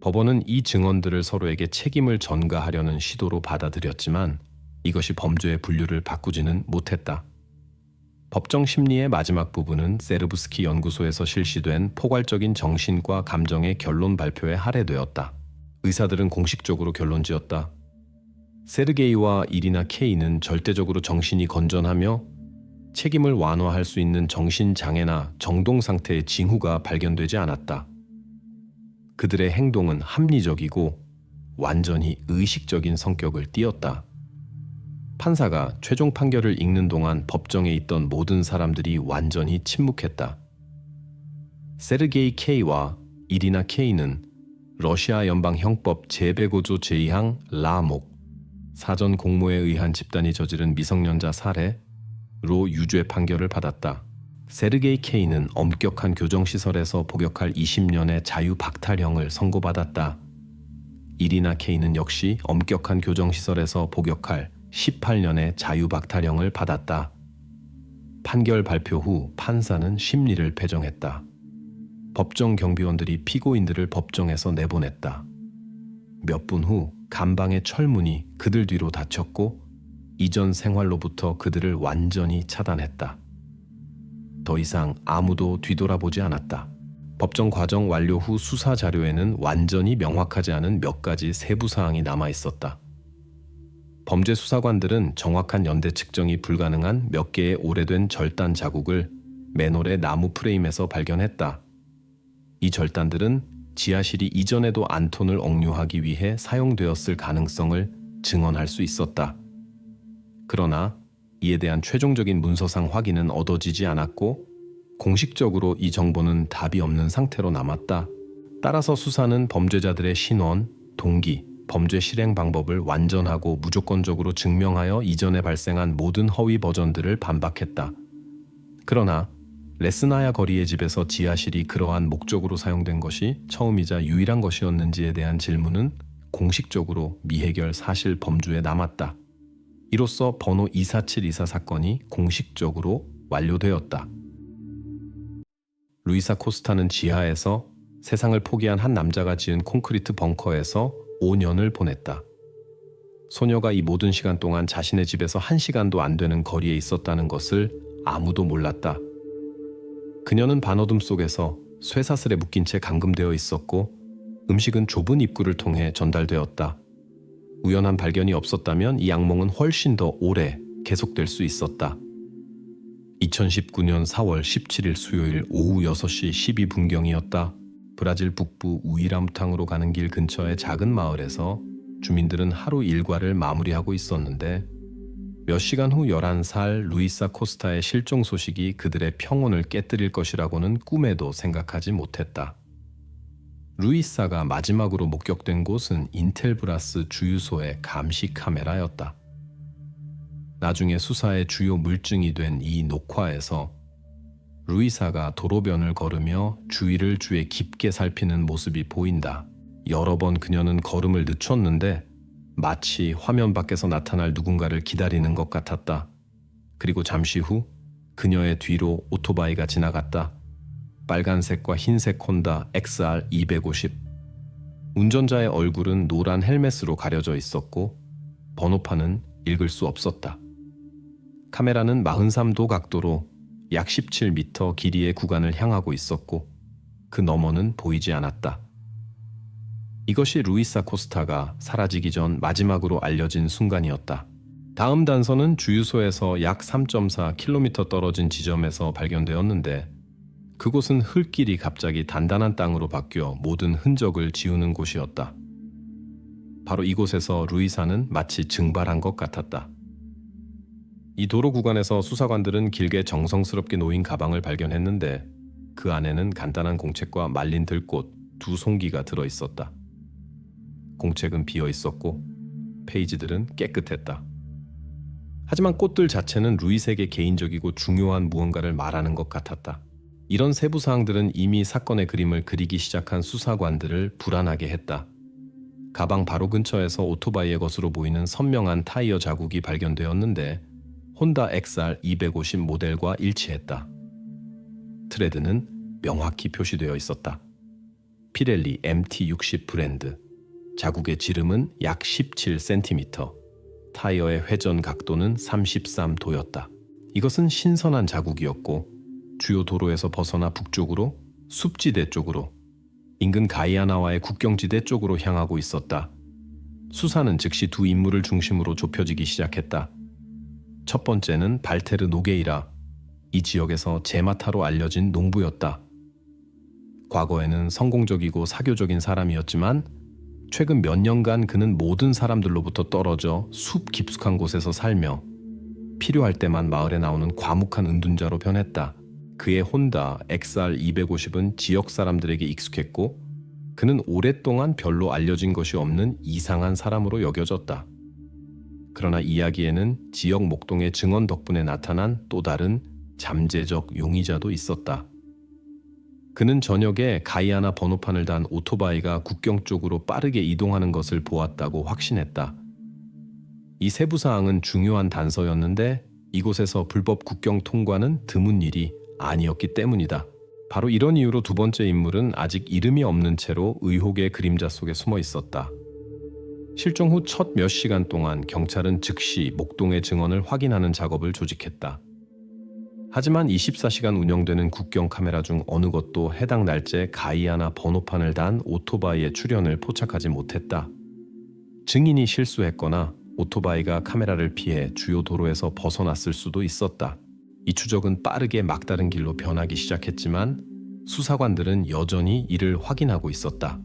[SPEAKER 1] 법원은 이 증언들을 서로에게 책임을 전가하려는 시도로 받아들였지만 이것이 범죄의 분류를 바꾸지는 못했다. 법정 심리의 마지막 부분은 세르브스키 연구소에서 실시된 포괄적인 정신과 감정의 결론 발표에 할애되었다. 의사들은 공식적으로 결론지었다. 세르게이와 이리나 K는 절대적으로 정신이 건전하며 책임을 완화할 수 있는 정신장애나 정동 상태의 징후가 발견되지 않았다. 그들의 행동은 합리적이고 완전히 의식적인 성격을 띠었다. 판사가 최종 판결을 읽는 동안 법정에 있던 모든 사람들이 완전히 침묵했다. 세르게이 K와 이리나 K는 러시아 연방형법 제105조 제2항 라목 사전 공모에 의한 집단이 저지른 미성년자 살해로 유죄 판결을 받았다. 세르게이 K는 엄격한 교정시설에서 복역할 20년의 자유박탈형을 선고받았다. 이리나 K는 역시 엄격한 교정시설에서 복역할 18년의 자유박탈형을 받았다. 판결 발표 후 판사는 심리를 배정했다. 법정 경비원들이 피고인들을 법정에서 내보냈다. 몇 분 후 감방의 철문이 그들 뒤로 닫혔고 이전 생활로부터 그들을 완전히 차단했다. 더 이상 아무도 뒤돌아보지 않았다. 법정 과정 완료 후 수사 자료에는 완전히 명확하지 않은 몇 가지 세부 사항이 남아 있었다. 범죄 수사관들은 정확한 연대 측정이 불가능한 몇 개의 오래된 절단 자국을 맨홀의 나무 프레임에서 발견했다. 이 절단들은 지하실이 이전에도 안톤을 억류하기 위해 사용되었을 가능성을 증언할 수 있었다. 그러나 이에 대한 최종적인 문서상 확인은 얻어지지 않았고 공식적으로 이 정보는 답이 없는 상태로 남았다. 따라서 수사는 범죄자들의 신원, 동기, 범죄 실행 방법을 완전하고 무조건적으로 증명하여 이전에 발생한 모든 허위 버전들을 반박했다. 그러나 레스나야 거리의 집에서 지하실이 그러한 목적으로 사용된 것이 처음이자 유일한 것이었는지에 대한 질문은 공식적으로 미해결 사실 범주에 남았다. 이로써 번호 24724 사건이 공식적으로 완료되었다. 루이사 코스타는 지하에서 세상을 포기한 한 남자가 지은 콘크리트 벙커에서 5년을 보냈다. 소녀가 이 모든 시간 동안 자신의 집에서 1시간도 안 되는 거리에 있었다는 것을 아무도 몰랐다. 그녀는 반어둠 속에서 쇠사슬에 묶인 채 감금되어 있었고 음식은 좁은 입구를 통해 전달되었다. 우연한 발견이 없었다면 이 악몽은 훨씬 더 오래 계속될 수 있었다. 2019년 4월 17일 수요일 오후 6시 12분경이었다. 브라질 북부 우이라무탕으로 가는 길 근처의 작은 마을에서 주민들은 하루 일과를 마무리하고 있었는데 몇 시간 후 11살 루이사 코스타의 실종 소식이 그들의 평온을 깨뜨릴 것이라고는 꿈에도 생각하지 못했다. 루이사가 마지막으로 목격된 곳은 인텔브라스 주유소의 감시 카메라였다. 나중에 수사의 주요 물증이 된 이 녹화에서 루이사가 도로변을 걸으며 주위를 주에 깊게 살피는 모습이 보인다. 여러 번 그녀는 걸음을 늦췄는데 마치 화면 밖에서 나타날 누군가를 기다리는 것 같았다. 그리고 잠시 후 그녀의 뒤로 오토바이가 지나갔다. 빨간색과 흰색 혼다 XR 250. 운전자의 얼굴은 노란 헬멧으로 가려져 있었고 번호판은 읽을 수 없었다. 카메라는 43도 각도로 약 17m 길이의 구간을 향하고 있었고 그 너머는 보이지 않았다. 이것이 루이사 코스타가 사라지기 전 마지막으로 알려진 순간이었다. 다음 단서는 주유소에서 약 3.4km 떨어진 지점에서 발견되었는데 그곳은 흙길이 갑자기 단단한 땅으로 바뀌어 모든 흔적을 지우는 곳이었다. 바로 이곳에서 루이사는 마치 증발한 것 같았다. 이 도로 구간에서 수사관들은 길게 정성스럽게 놓인 가방을 발견했는데 그 안에는 간단한 공책과 말린 들꽃 2송기가 들어있었다. 공책은 비어 있었고 페이지들은 깨끗했다. 하지만 꽃들 자체는 루이스에게 개인적이고 중요한 무언가를 말하는 것 같았다. 이런 세부 사항들은 이미 사건의 그림을 그리기 시작한 수사관들을 불안하게 했다. 가방 바로 근처에서 오토바이의 것으로 보이는 선명한 타이어 자국이 발견되었는데 혼다 XR 250 모델과 일치했다. 트레드는 명확히 표시되어 있었다. 피렐리 MT60 브랜드. 자국의 지름은 약 17cm. 타이어의 회전 각도는 33도였다. 이것은 신선한 자국이었고 주요 도로에서 벗어나 북쪽으로 숲지대 쪽으로 인근 가이아나와의 국경지대 쪽으로 향하고 있었다. 수사는 즉시 두 인물을 중심으로 좁혀지기 시작했다. 첫 번째는 발테르 노게이라, 이 지역에서 제마타로 알려진 농부였다. 과거에는 성공적이고 사교적인 사람이었지만 최근 몇 년간 그는 모든 사람들로부터 떨어져 숲 깊숙한 곳에서 살며 필요할 때만 마을에 나오는 과묵한 은둔자로 변했다. 그의 혼다 XR 250은 지역 사람들에게 익숙했고 그는 오랫동안 별로 알려진 것이 없는 이상한 사람으로 여겨졌다. 그러나 이야기에는 지역 목동의 증언 덕분에 나타난 또 다른 잠재적 용의자도 있었다. 그는 저녁에 가이아나 번호판을 단 오토바이가 국경 쪽으로 빠르게 이동하는 것을 보았다고 확신했다. 이 세부 사항은 중요한 단서였는데 이곳에서 불법 국경 통과는 드문 일이 아니었기 때문이다. 바로 이런 이유로 두 번째 인물은 아직 이름이 없는 채로 의혹의 그림자 속에 숨어 있었다. 실종 후 첫 몇 시간 동안 경찰은 즉시 목동의 증언을 확인하는 작업을 조직했다. 하지만 24시간 운영되는 국경 카메라 중 어느 것도 해당 날짜 가이아나 번호판을 단 오토바이의 출현을 포착하지 못했다. 증인이 실수했거나 오토바이가 카메라를 피해 주요 도로에서 벗어났을 수도 있었다. 이 추적은 빠르게 막다른 길로 변하기 시작했지만 수사관들은 여전히 이를 확인하고 있었다.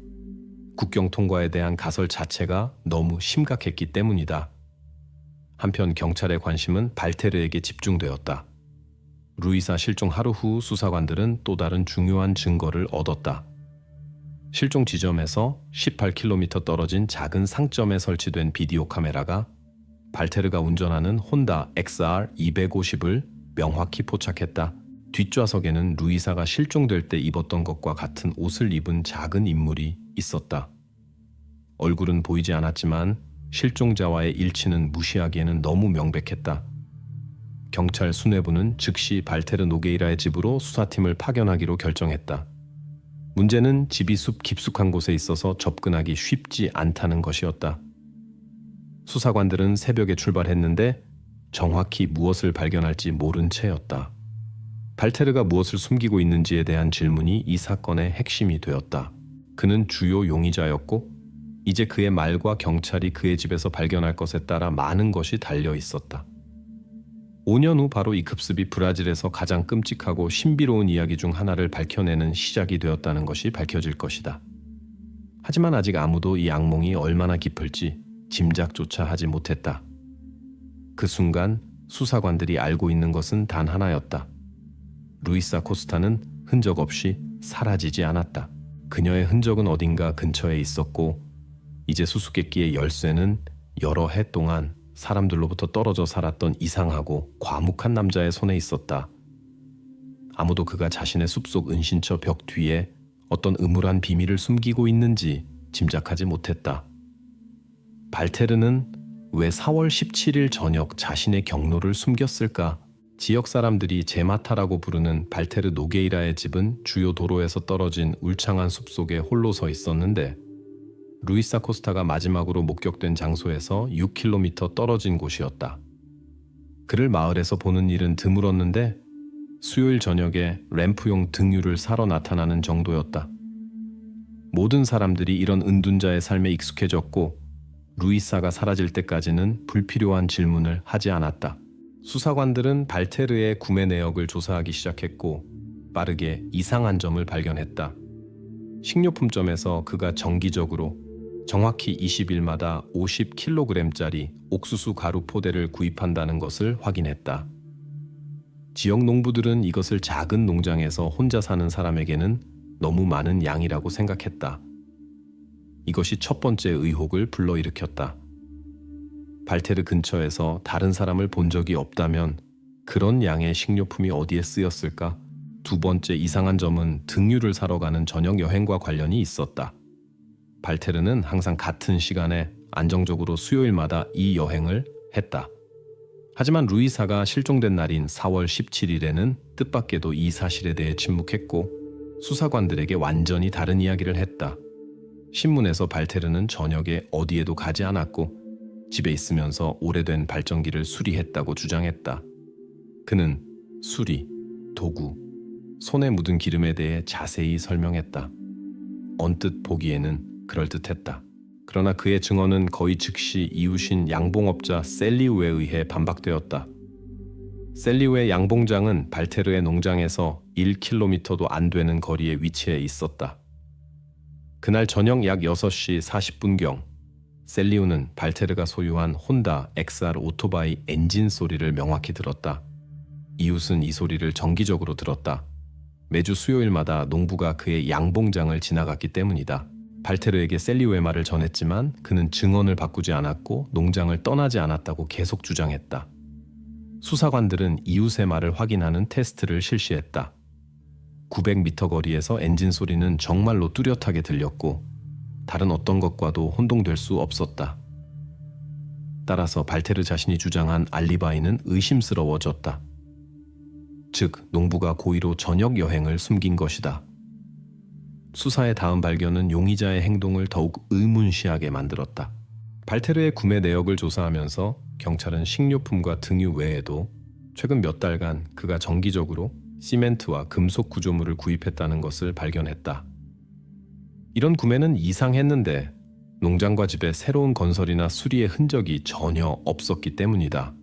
[SPEAKER 1] 국경 통과에 대한 가설 자체가 너무 심각했기 때문이다. 한편 경찰의 관심은 발테르에게 집중되었다. 루이사 실종 하루 후 수사관들은 또 다른 중요한 증거를 얻었다. 실종 지점에서 18km 떨어진 작은 상점에 설치된 비디오 카메라가 발테르가 운전하는 혼다 XR 250을 명확히 포착했다. 뒷좌석에는 루이사가 실종될 때 입었던 것과 같은 옷을 입은 작은 인물이 있었다. 얼굴은 보이지 않았지만 실종자와의 일치는 무시하기에는 너무 명백했다. 경찰 수뇌부는 즉시 발테르 노게이라의 집으로 수사팀을 파견하기로 결정했다. 문제는 집이 숲 깊숙한 곳에 있어서 접근하기 쉽지 않다는 것이었다. 수사관들은 새벽에 출발했는데 정확히 무엇을 발견할지 모른 채였다. 발테르가 무엇을 숨기고 있는지에 대한 질문이 이 사건의 핵심이 되었다. 그는 주요 용의자였고 이제 그의 말과 경찰이 그의 집에서 발견할 것에 따라 많은 것이 달려 있었다. 5년 후 바로 이 급습이 브라질에서 가장 끔찍하고 신비로운 이야기 중 하나를 밝혀내는 시작이 되었다는 것이 밝혀질 것이다. 하지만 아직 아무도 이 악몽이 얼마나 깊을지 짐작조차 하지 못했다. 그 순간 수사관들이 알고 있는 것은 단 하나였다. 루이사 코스타는 흔적 없이 사라지지 않았다. 그녀의 흔적은 어딘가 근처에 있었고 이제 수수께끼의 열쇠는 여러 해 동안 사람들로부터 떨어져 살았던 이상하고 과묵한 남자의 손에 있었다. 아무도 그가 자신의 숲속 은신처 벽 뒤에 어떤 음울한 비밀을 숨기고 있는지 짐작하지 못했다. 발테르는 왜 4월 17일 저녁 자신의 경로를 숨겼을까? 지역 사람들이 제마타라고 부르는 발테르 노게이라의 집은 주요 도로에서 떨어진 울창한 숲속에 홀로 서 있었는데 루이사 코스타가 마지막으로 목격된 장소에서 6km 떨어진 곳이었다. 그를 마을에서 보는 일은 드물었는데 수요일 저녁에 램프용 등유를 사러 나타나는 정도였다. 모든 사람들이 이런 은둔자의 삶에 익숙해졌고 루이사가 사라질 때까지는 불필요한 질문을 하지 않았다. 수사관들은 발테르의 구매 내역을 조사하기 시작했고 빠르게 이상한 점을 발견했다. 식료품점에서 그가 정기적으로 정확히 20일마다 50kg짜리 옥수수 가루 포대를 구입한다는 것을 확인했다. 지역 농부들은 이것을 작은 농장에서 혼자 사는 사람에게는 너무 많은 양이라고 생각했다. 이것이 첫 번째 의혹을 불러일으켰다. 발테르 근처에서 다른 사람을 본 적이 없다면 그런 양의 식료품이 어디에 쓰였을까? 두 번째 이상한 점은 등유를 사러 가는 저녁 여행과 관련이 있었다. 발테르는 항상 같은 시간에 안정적으로 수요일마다 이 여행을 했다. 하지만 루이사가 실종된 날인 4월 17일에는 뜻밖에도 이 사실에 대해 침묵했고 수사관들에게 완전히 다른 이야기를 했다. 신문에서 발테르는 저녁에 어디에도 가지 않았고 집에 있으면서 오래된 발전기를 수리했다고 주장했다. 그는 수리, 도구, 손에 묻은 기름에 대해 자세히 설명했다. 언뜻 보기에는 그럴듯했다. 그러나 그의 증언은 거의 즉시 이웃인 양봉업자 셀리우에 의해 반박되었다. 셀리우의 양봉장은 발테르의 농장에서 1km도 안 되는 거리에 위치해 있었다. 그날 저녁 약 6시 40분경 셀리우는 발테르가 소유한 혼다 XR 오토바이 엔진 소리를 명확히 들었다. 이웃은 이 소리를 정기적으로 들었다. 매주 수요일마다 농부가 그의 양봉장을 지나갔기 때문이다. 발테르에게 셀리우의 말을 전했지만 그는 증언을 바꾸지 않았고 농장을 떠나지 않았다고 계속 주장했다. 수사관들은 이웃의 말을 확인하는 테스트를 실시했다. 900m 거리에서 엔진 소리는 정말로 뚜렷하게 들렸고 다른 어떤 것과도 혼동될 수 없었다. 따라서 발테르 자신이 주장한 알리바이는 의심스러워졌다. 즉, 농부가 고의로 저녁 여행을 숨긴 것이다. 수사의 다음 발견은 용의자의 행동을 더욱 의문시하게 만들었다. 발테르의 구매 내역을 조사하면서 경찰은 식료품과 등유 외에도 최근 몇 달간 그가 정기적으로 시멘트와 금속 구조물을 구입했다는 것을 발견했다. 이런 구매는 이상했는데 농장과 집에 새로운 건설이나 수리의 흔적이 전혀 없었기 때문이다.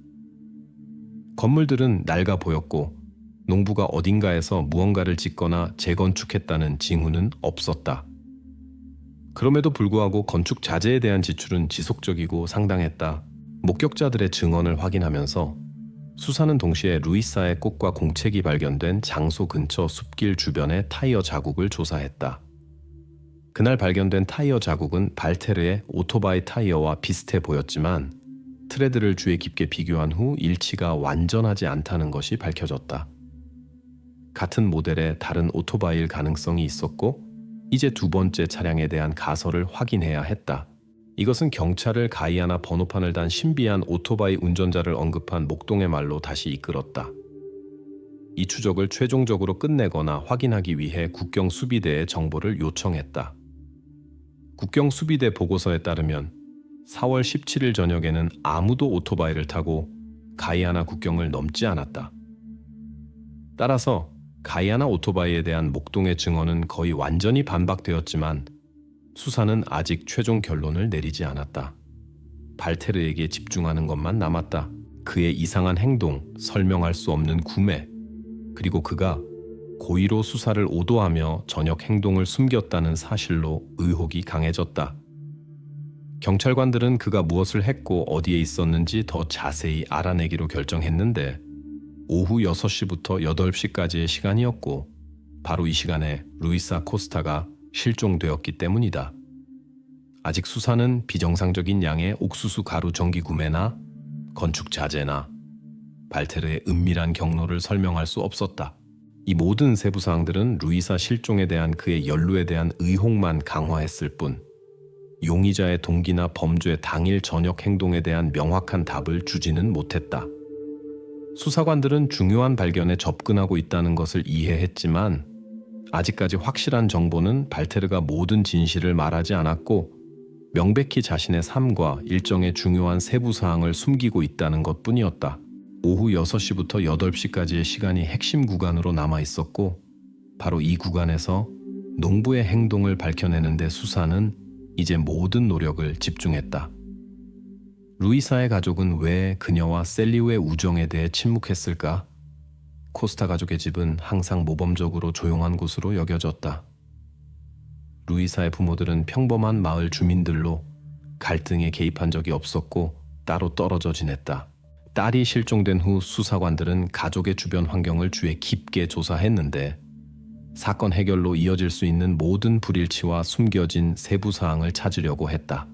[SPEAKER 1] 건물들은 낡아 보였고 농부가 어딘가에서 무언가를 짓거나 재건축했다는 징후는 없었다. 그럼에도 불구하고 건축 자재에 대한 지출은 지속적이고 상당했다. 목격자들의 증언을 확인하면서 수사는 동시에 루이사의 꽃과 공책이 발견된 장소 근처 숲길 주변의 타이어 자국을 조사했다. 그날 발견된 타이어 자국은 발테르의 오토바이 타이어와 비슷해 보였지만 트레드를 주에 깊게 비교한 후 일치가 완전하지 않다는 것이 밝혀졌다. 같은 모델의 다른 오토바이일 가능성이 있었고 이제 두 번째 차량에 대한 가설을 확인해야 했다. 이것은 경찰을 가이아나 번호판을 단 신비한 오토바이 운전자를 언급한 목동의 말로 다시 이끌었다. 이 추적을 최종적으로 끝내거나 확인하기 위해 국경 수비대에 정보를 요청했다. 국경 수비대 보고서에 따르면 4월 17일 저녁에는 아무도 오토바이를 타고 가이아나 국경을 넘지 않았다. 따라서 가이아나 오토바이에 대한 목동의 증언은 거의 완전히 반박되었지만 수사는 아직 최종 결론을 내리지 않았다. 발테르에게 집중하는 것만 남았다. 그의 이상한 행동, 설명할 수 없는 구매, 그리고 그가 고의로 수사를 오도하며 저녁 행동을 숨겼다는 사실로 의혹이 강해졌다. 경찰관들은 그가 무엇을 했고 어디에 있었는지 더 자세히 알아내기로 결정했는데 오후 6시부터 8시까지의 시간이었고 바로 이 시간에 루이사 코스타가 실종되었기 때문이다. 아직 수사는 비정상적인 양의 옥수수 가루 정기 구매나 건축 자재나 발테르의 은밀한 경로를 설명할 수 없었다. 이 모든 세부 사항들은 루이사 실종에 대한 그의 연루에 대한 의혹만 강화했을 뿐 용의자의 동기나 범죄 당일 저녁 행동에 대한 명확한 답을 주지는 못했다. 수사관들은 중요한 발견에 접근하고 있다는 것을 이해했지만 아직까지 확실한 정보는 발테르가 모든 진실을 말하지 않았고 명백히 자신의 삶과 일정의 중요한 세부 사항을 숨기고 있다는 것뿐이었다. 오후 6시부터 8시까지의 시간이 핵심 구간으로 남아 있었고 바로 이 구간에서 농부의 행동을 밝혀내는 데 수사는 이제 모든 노력을 집중했다. 루이사의 가족은 왜 그녀와 셀리우의 우정에 대해 침묵했을까? 코스타 가족의 집은 항상 모범적으로 조용한 곳으로 여겨졌다. 루이사의 부모들은 평범한 마을 주민들로 갈등에 개입한 적이 없었고 따로 떨어져 지냈다. 딸이 실종된 후 수사관들은 가족의 주변 환경을 주의 깊게 조사했는데 사건 해결로 이어질 수 있는 모든 불일치와 숨겨진 세부 사항을 찾으려고 했다.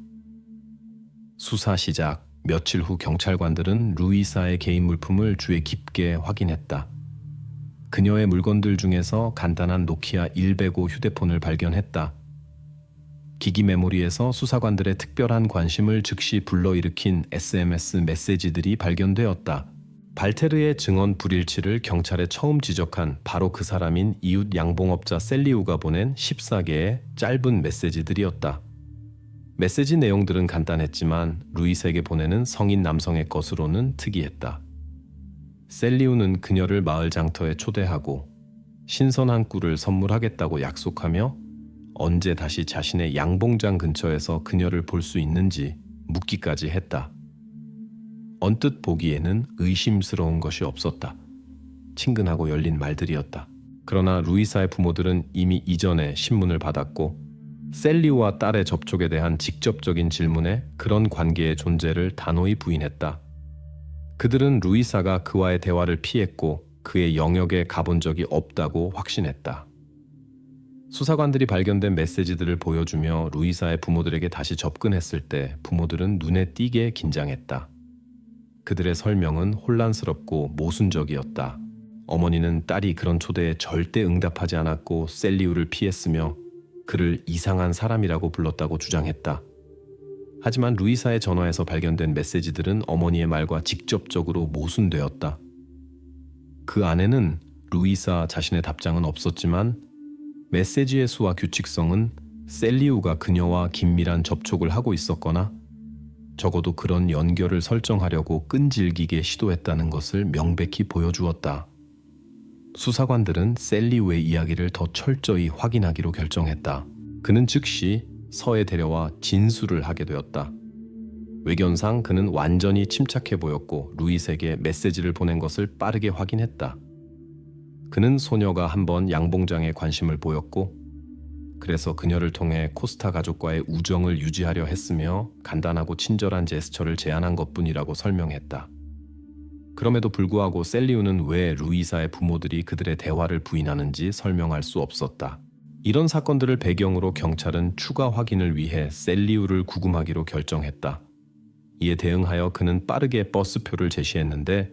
[SPEAKER 1] 수사 시작 며칠 후 경찰관들은 루이사의 개인 물품을 주의 깊게 확인했다. 그녀의 물건들 중에서 간단한 노키아 105 휴대폰을 발견했다. 기기 메모리에서 수사관들의 특별한 관심을 즉시 불러일으킨 SMS 메시지들이 발견되었다. 발테르의 증언 불일치를 경찰에 처음 지적한 바로 그 사람인 이웃 양봉업자 셀리우가 보낸 14개의 짧은 메시지들이었다. 메시지 내용들은 간단했지만 루이스에게 보내는 성인 남성의 것으로는 특이했다. 셀리우는 그녀를 마을 장터에 초대하고 신선한 꿀을 선물하겠다고 약속하며 언제 다시 자신의 양봉장 근처에서 그녀를 볼 수 있는지 묻기까지 했다. 언뜻 보기에는 의심스러운 것이 없었다. 친근하고 열린 말들이었다. 그러나 루이사의 부모들은 이미 이전에 신문을 받았고 셀리우와 딸의 접촉에 대한 직접적인 질문에 그런 관계의 존재를 단호히 부인했다. 그들은 루이사가 그와의 대화를 피했고 그의 영역에 가본 적이 없다고 확신했다. 수사관들이 발견된 메시지들을 보여주며 루이사의 부모들에게 다시 접근했을 때 부모들은 눈에 띄게 긴장했다. 그들의 설명은 혼란스럽고 모순적이었다. 어머니는 딸이 그런 초대에 절대 응답하지 않았고 셀리우를 피했으며 그를 이상한 사람이라고 불렀다고 주장했다. 하지만 루이사의 전화에서 발견된 메시지들은 어머니의 말과 직접적으로 모순되었다. 그 안에는 루이사 자신의 답장은 없었지만 메시지의 수와 규칙성은 셀리우가 그녀와 긴밀한 접촉을 하고 있었거나 적어도 그런 연결을 설정하려고 끈질기게 시도했다는 것을 명백히 보여주었다. 수사관들은 셀리우의 이야기를 더 철저히 확인하기로 결정했다. 그는 즉시 서에 데려와 진술을 하게 되었다. 외견상 그는 완전히 침착해 보였고 루이스에게 메시지를 보낸 것을 빠르게 확인했다. 그는 소녀가 한번 양봉장에 관심을 보였고 그래서 그녀를 통해 코스타 가족과의 우정을 유지하려 했으며 간단하고 친절한 제스처를 제안한 것뿐이라고 설명했다. 그럼에도 불구하고 셀리우는 왜 루이사의 부모들이 그들의 대화를 부인하는지 설명할 수 없었다. 이런 사건들을 배경으로 경찰은 추가 확인을 위해 셀리우를 구금하기로 결정했다. 이에 대응하여 그는 빠르게 버스표를 제시했는데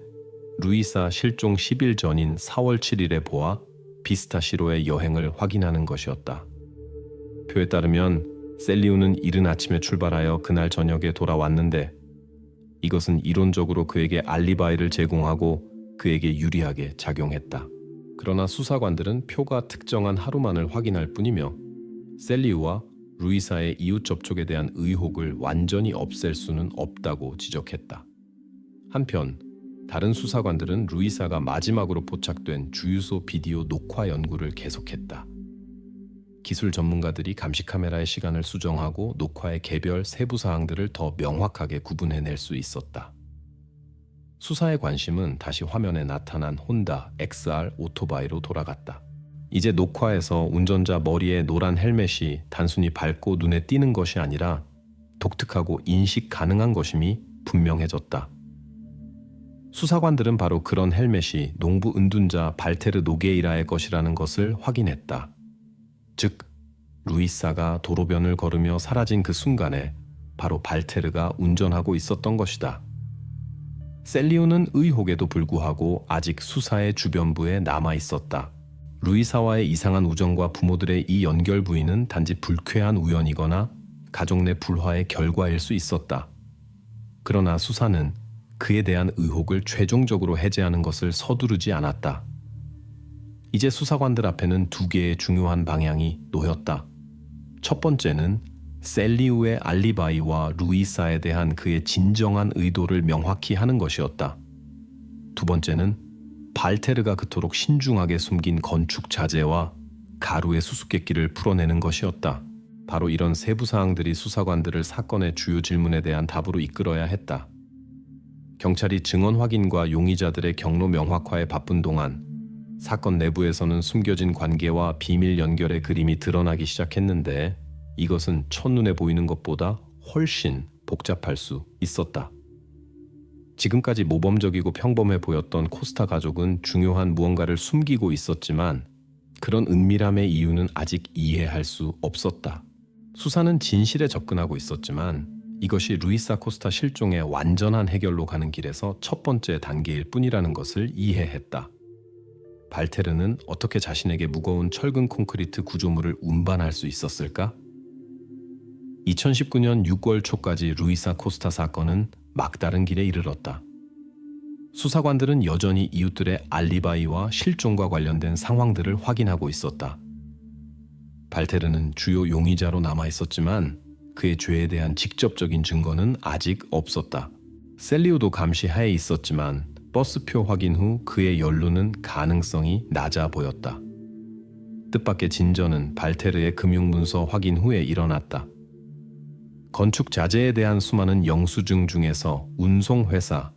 [SPEAKER 1] 루이사 실종 10일 전인 4월 7일에 보아 비스타시로의 여행을 확인하는 것이었다. 표에 따르면 셀리우는 이른 아침에 출발하여 그날 저녁에 돌아왔는데 이것은 이론적으로 그에게 알리바이를 제공하고 그에게 유리하게 작용했다. 그러나 수사관들은 표가 특정한 하루만을 확인할 뿐이며 셀리우와 루이사의 이웃 접촉에 대한 의혹을 완전히 없앨 수는 없다고 지적했다. 한편 다른 수사관들은 루이사가 마지막으로 포착된 주유소 비디오 녹화 연구를 계속했다. 기술 전문가들이 감시 카메라의 시간을 수정하고 녹화의 개별 세부 사항들을 더 명확하게 구분해낼 수 있었다. 수사의 관심은 다시 화면에 나타난 혼다 XR 오토바이로 돌아갔다. 이제 녹화에서 운전자 머리에 노란 헬멧이 단순히 밝고 눈에 띄는 것이 아니라 독특하고 인식 가능한 것임이 분명해졌다. 수사관들은 바로 그런 헬멧이 농부 은둔자 발테르 노게이라의 것이라는 것을 확인했다. 즉, 루이사가 도로변을 걸으며 사라진 그 순간에 바로 발테르가 운전하고 있었던 것이다. 셀리우는 의혹에도 불구하고 아직 수사의 주변부에 남아 있었다. 루이사와의 이상한 우정과 부모들의 이 연결 부위는 단지 불쾌한 우연이거나 가족 내 불화의 결과일 수 있었다. 그러나 수사는 그에 대한 의혹을 최종적으로 해제하는 것을 서두르지 않았다. 이제 수사관들 앞에는 두 개의 중요한 방향이 놓였다. 첫 번째는 셀리우의 알리바이와 루이사에 대한 그의 진정한 의도를 명확히 하는 것이었다. 두 번째는 발테르가 그토록 신중하게 숨긴 건축 자재와 가루의 수수께끼를 풀어내는 것이었다. 바로 이런 세부 사항들이 수사관들을 사건의 주요 질문에 대한 답으로 이끌어야 했다. 경찰이 증언 확인과 용의자들의 경로 명확화에 바쁜 동안 사건 내부에서는 숨겨진 관계와 비밀 연결의 그림이 드러나기 시작했는데 이것은 첫눈에 보이는 것보다 훨씬 복잡할 수 있었다. 지금까지 모범적이고 평범해 보였던 코스타 가족은 중요한 무언가를 숨기고 있었지만 그런 은밀함의 이유는 아직 이해할 수 없었다. 수사는 진실에 접근하고 있었지만 이것이 루이사 코스타 실종의 완전한 해결로 가는 길에서 첫 번째 단계일 뿐이라는 것을 이해했다. 발테르는 어떻게 자신에게 무거운 철근 콘크리트 구조물을 운반할 수 있었을까? 2019년 6월 초까지 루이사 코스타 사건은 막다른 길에 이르렀다. 수사관들은 여전히 이웃들의 알리바이와 실종과 관련된 상황들을 확인하고 있었다. 발테르는 주요 용의자로 남아 있었지만 그의 죄에 대한 직접적인 증거는 아직 없었다. 셀리우도 감시하에 있었지만 버스표 확인 후 그의 연루는 가능성이 낮아 보였다. 뜻밖의 진전은 발테르의 금융문서 확인 후에 일어났다. 건축 자재에 대한 수많은 영수증 중에서 운송회사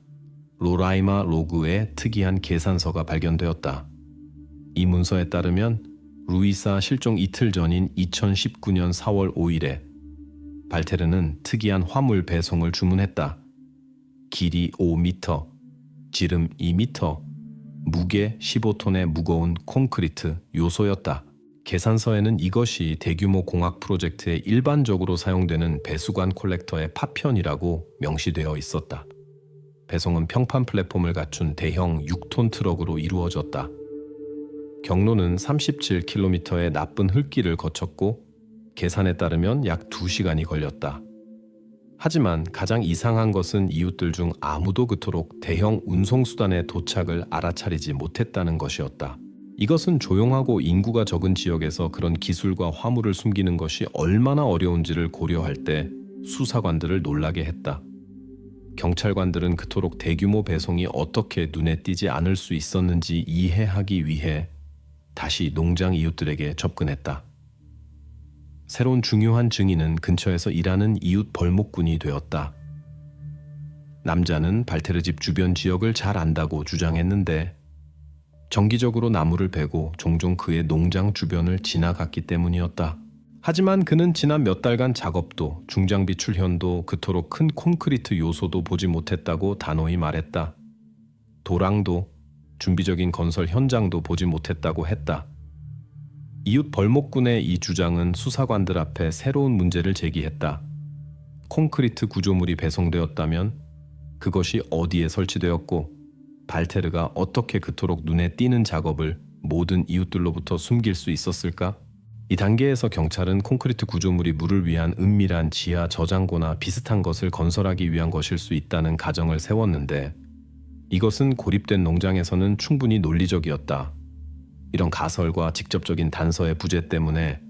[SPEAKER 1] 로라이마 로그의 특이한 계산서가 발견되었다. 이 문서에 따르면 루이사 실종 이틀 전인 2019년 4월 5일에 발테르는 특이한 화물 배송을 주문했다. 길이 5m, 지름 2m, 무게 15톤의 무거운 콘크리트 요소였다. 계산서에는 이것이 대규모 공학 프로젝트에 일반적으로 사용되는 배수관 콜렉터의 파편이라고 명시되어 있었다. 배송은 평판 플랫폼을 갖춘 대형 6톤 트럭으로 이루어졌다. 경로는 37km의 나쁜 흙길을 거쳤고 계산에 따르면 약 2시간이 걸렸다. 하지만 가장 이상한 것은 이웃들 중 아무도 그토록 대형 운송수단의 도착을 알아차리지 못했다는 것이었다. 이것은 조용하고 인구가 적은 지역에서 그런 기술과 화물을 숨기는 것이 얼마나 어려운지를 고려할 때 수사관들을 놀라게 했다. 경찰관들은 그토록 대규모 배송이 어떻게 눈에 띄지 않을 수 있었는지 이해하기 위해 다시 농장 이웃들에게 접근했다. 새로운 중요한 증인은 근처에서 일하는 이웃 벌목꾼이 되었다. 남자는 발테르 집 주변 지역을 잘 안다고 주장했는데 정기적으로 나무를 베고 종종 그의 농장 주변을 지나갔기 때문이었다. 하지만 그는 지난 몇 달간 작업도 중장비 출현도 그토록 큰 콘크리트 요소도 보지 못했다고 단호히 말했다. 도랑도 준비적인 건설 현장도 보지 못했다고 했다. 이웃 벌목꾼의 이 주장은 수사관들 앞에 새로운 문제를 제기했다. 콘크리트 구조물이 배송되었다면 그것이 어디에 설치되었고 발테르가 어떻게 그토록 눈에 띄는 작업을 모든 이웃들로부터 숨길 수 있었을까? 이 단계에서 경찰은 콘크리트 구조물이 물을 위한 은밀한 지하 저장고나 비슷한 것을 건설하기 위한 것일 수 있다는 가정을 세웠는데 이것은 고립된 농장에서는 충분히 논리적이었다. 이런 가설과 직접적인 단서의 부재 때문에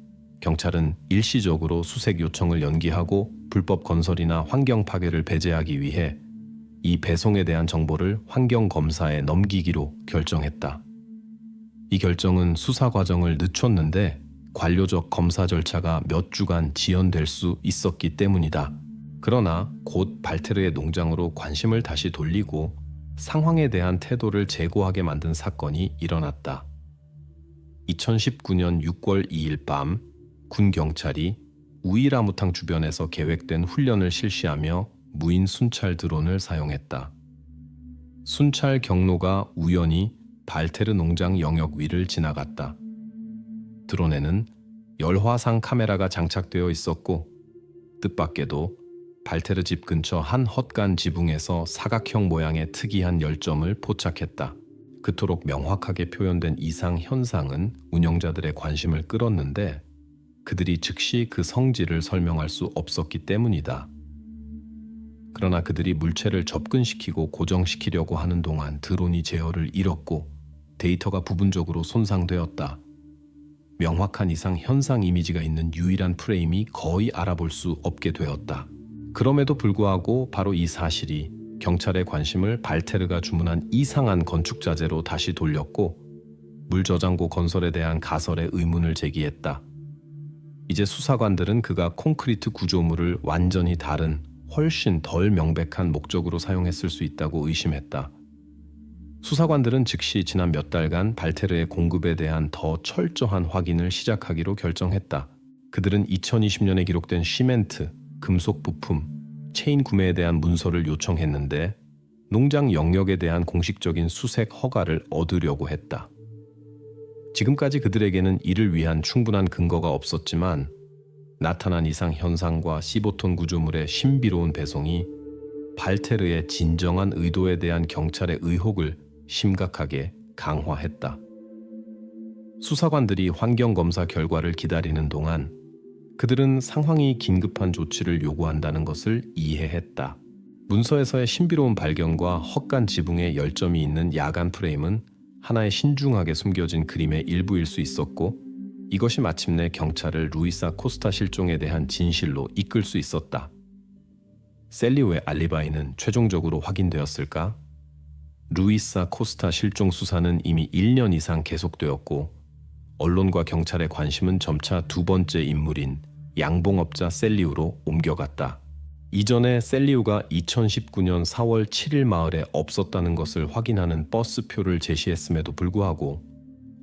[SPEAKER 1] 경찰은 일시적으로 수색 요청을 연기하고 불법 건설이나 환경 파괴를 배제하기 위해 이 배송에 대한 정보를 환경검사에 넘기기로 결정했다. 이 결정은 수사 과정을 늦췄는데 관료적 검사 절차가 몇 주간 지연될 수 있었기 때문이다. 그러나 곧 발테르의 농장으로 관심을 다시 돌리고 상황에 대한 태도를 재고하게 만든 사건이 일어났다. 2019년 6월 2일 밤 군 경찰이 우이라무탕 주변에서 계획된 훈련을 실시하며 무인 순찰 드론을 사용했다. 순찰 경로가 우연히 발테르 농장 영역 위를 지나갔다. 드론에는 열화상 카메라가 장착되어 있었고 뜻밖에도 발테르 집 근처 한 헛간 지붕에서 사각형 모양의 특이한 열점을 포착했다. 그토록 명확하게 표현된 이상 현상은 운영자들의 관심을 끌었는데 그들이 즉시 그 성질을 설명할 수 없었기 때문이다. 그러나 그들이 물체를 접근시키고 고정시키려고 하는 동안 드론이 제어를 잃었고 데이터가 부분적으로 손상되었다. 명확한 이상 현상 이미지가 있는 유일한 프레임이 거의 알아볼 수 없게 되었다. 그럼에도 불구하고 바로 이 사실이 경찰의 관심을 발테르가 주문한 이상한 건축 자재로 다시 돌렸고 물저장고 건설에 대한 가설에 의문을 제기했다. 이제 수사관들은 그가 콘크리트 구조물을 완전히 다른 훨씬 덜 명백한 목적으로 사용했을 수 있다고 의심했다. 수사관들은 즉시 지난 몇 달간 발테르의 공급에 대한 더 철저한 확인을 시작하기로 결정했다. 그들은 2020년에 기록된 시멘트, 금속 부품, 체인 구매에 대한 문서를 요청했는데 농장 영역에 대한 공식적인 수색 허가를 얻으려고 했다. 지금까지 그들에게는 이를 위한 충분한 근거가 없었지만 나타난 이상 현상과 15톤 구조물의 신비로운 배송이 발테르의 진정한 의도에 대한 경찰의 의혹을 심각하게 강화했다. 수사관들이 환경검사 결과를 기다리는 동안 그들은 상황이 긴급한 조치를 요구한다는 것을 이해했다. 문서에서의 신비로운 발견과 헛간 지붕에 열점이 있는 야간 프레임은 하나의 신중하게 숨겨진 그림의 일부일 수 있었고 이것이 마침내 경찰을 루이사 코스타 실종에 대한 진실로 이끌 수 있었다. 셀리우의 알리바이는 최종적으로 확인되었을까? 루이사 코스타 실종 수사는 이미 1년 이상 계속되었고 언론과 경찰의 관심은 점차 두 번째 인물인 양봉업자 셀리우로 옮겨갔다. 이전에 셀리우가 2019년 4월 7일 마을에 없었다는 것을 확인하는 버스표를 제시했음에도 불구하고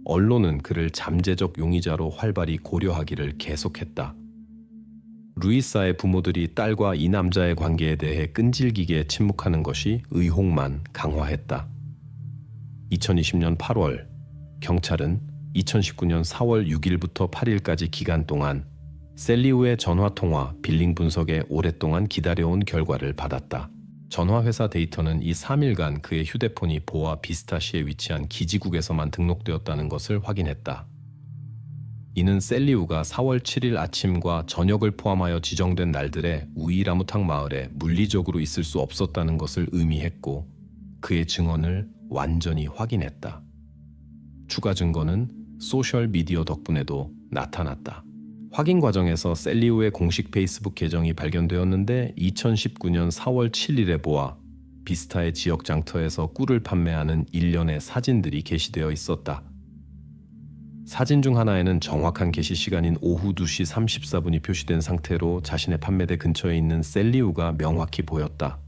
[SPEAKER 1] 언론은 그를 잠재적 용의자로 활발히 고려하기를 계속했다. 루이사의 부모들이 딸과 이 남자의 관계에 대해 끈질기게 침묵하는 것이 의혹만 강화했다. 2020년 8월, 경찰은 2019년 4월 6일부터 8일까지 기간 동안 셀리우의 전화통화, 빌링 분석에 오랫동안 기다려온 결과를 받았다. 전화회사 데이터는 이 3일간 그의 휴대폰이 보아 비스타시에 위치한 기지국에서만 등록되었다는 것을 확인했다. 이는 셀리우가 4월 7일 아침과 저녁을 포함하여 지정된 날들에 우이라무탕 마을에 물리적으로 있을 수 없었다는 것을 의미했고 그의 증언을 완전히 확인했다. 추가 증거는 소셜미디어 덕분에도 나타났다. 확인 과정에서 셀리우의 공식 페이스북 계정이 발견되었는데 2019년 4월 7일에 보아 비스타의 지역 장터에서 꿀을 판매하는 일련의 사진들이 게시되어 있었다. 사진 중 하나에는 정확한 게시 시간인 오후 2시 34분이 표시된 상태로 자신의 판매대 근처에 있는 셀리우가 명확히 보였다.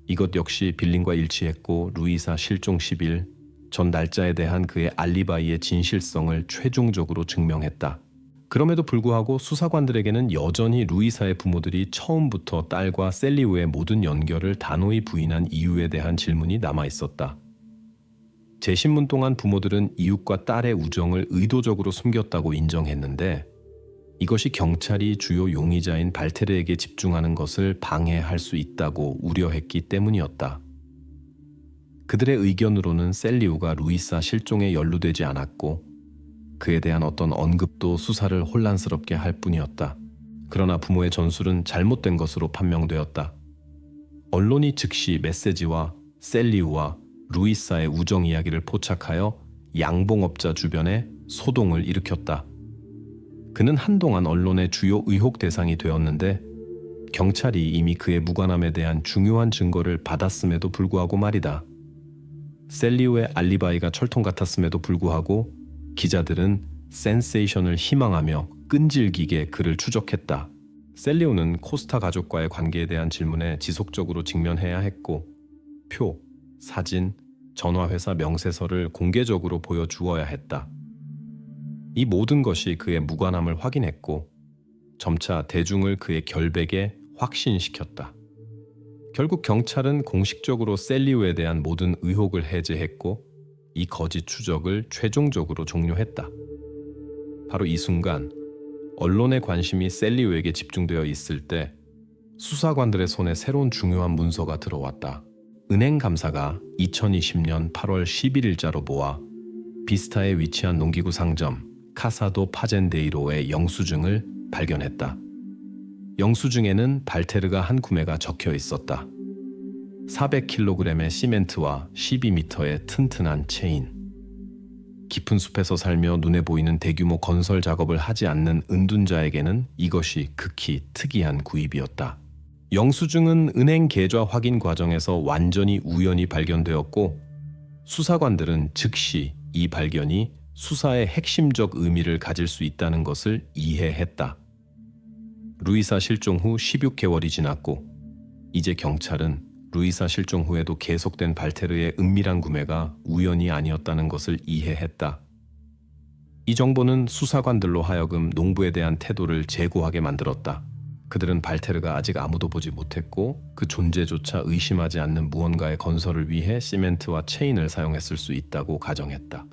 [SPEAKER 1] 이것 역시 빌링과 일치했고 루이사 실종 10일 전 날짜에 대한 그의 알리바이의 진실성을 최종적으로 증명했다. 그럼에도 불구하고 수사관들에게는 여전히 루이사의 부모들이 처음부터 딸과 셀리우의 모든 연결을 단호히 부인한 이유에 대한 질문이 남아있었다. 재신문 동안 부모들은 이웃과 딸의 우정을 의도적으로 숨겼다고 인정했는데 이것이 경찰이 주요 용의자인 발테르에게 집중하는 것을 방해할 수 있다고 우려했기 때문이었다. 그들의 의견으로는 셀리우가 루이사 실종에 연루되지 않았고 그에 대한 어떤 언급도 수사를 혼란스럽게 할 뿐이었다. 그러나 부모의 전술은 잘못된 것으로 판명되었다. 언론이 즉시 메시지와 셀리우와 루이사의 우정 이야기를 포착하여 양봉업자 주변에 소동을 일으켰다. 그는 한동안 언론의 주요 의혹 대상이 되었는데 경찰이 이미 그의 무관함에 대한 중요한 증거를 받았음에도 불구하고 말이다. 셀리우의 알리바이가 철통 같았음에도 불구하고 기자들은 센세이션을 희망하며 끈질기게 그를 추적했다. 셀리우는 코스타 가족과의 관계에 대한 질문에 지속적으로 직면해야 했고 표, 사진, 전화회사 명세서를 공개적으로 보여주어야 했다. 이 모든 것이 그의 무관함을 확인했고 점차 대중을 그의 결백에 확신시켰다. 결국 경찰은 공식적으로 셀리우에 대한 모든 의혹을 해제했고 이 거짓 추적을 최종적으로 종료했다. 바로 이 순간 언론의 관심이 셀리우에게 집중되어 있을 때 수사관들의 손에 새로운 중요한 문서가 들어왔다. 은행 감사가 2020년 8월 11일자로 모아 비스타에 위치한 농기구 상점 카사도 파젠데이로의 영수증을 발견했다. 영수증에는 발테르가 한 구매가 적혀 있었다. 400kg의 시멘트와 12m의 튼튼한 체인. 깊은 숲에서 살며 눈에 보이는 대규모 건설 작업을 하지 않는 은둔자에게는 이것이 극히 특이한 구입이었다. 영수증은 은행 계좌 확인 과정에서 완전히 우연히 발견되었고, 수사관들은 즉시 이 발견이 수사의 핵심적 의미를 가질 수 있다는 것을 이해했다. 루이사 실종 후 16개월이 지났고, 이제 경찰은 루이사 실종 후에도 계속된 발테르의 은밀한 구매가 우연이 아니었다는 것을 이해했다. 이 정보는 수사관들로 하여금 농부에 대한 태도를 재고하게 만들었다. 그들은 발테르가 아직 아무도 보지 못했고 그 존재조차 의심하지 않는 무언가의 건설을 위해 시멘트와 체인을 사용했을 수 있다고 가정했다.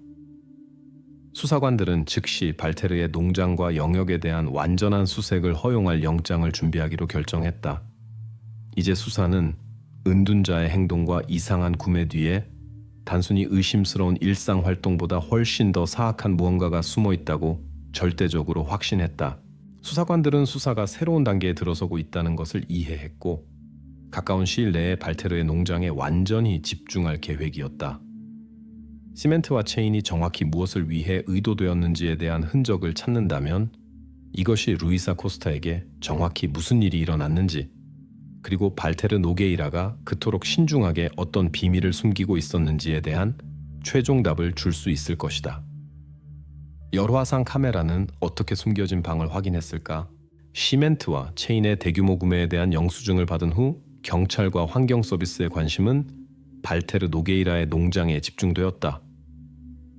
[SPEAKER 1] 수사관들은 즉시 발테르의 농장과 영역에 대한 완전한 수색을 허용할 영장을 준비하기로 결정했다. 이제 수사는 은둔자의 행동과 이상한 구매 뒤에 단순히 의심스러운 일상 활동보다 훨씬 더 사악한 무언가가 숨어 있다고 절대적으로 확신했다. 수사관들은 수사가 새로운 단계에 들어서고 있다는 것을 이해했고, 가까운 시일 내에 발테르의 농장에 완전히 집중할 계획이었다. 시멘트와 체인이 정확히 무엇을 위해 의도되었는지에 대한 흔적을 찾는다면 이것이 루이사 코스타에게 정확히 무슨 일이 일어났는지, 그리고 발테르 노게이라가 그토록 신중하게 어떤 비밀을 숨기고 있었는지에 대한 최종 답을 줄 수 있을 것이다. 열화상 카메라는 어떻게 숨겨진 방을 확인했을까? 시멘트와 체인의 대규모 구매에 대한 영수증을 받은 후 경찰과 환경 서비스의 관심은 발테르 노게이라의 농장에 집중되었다.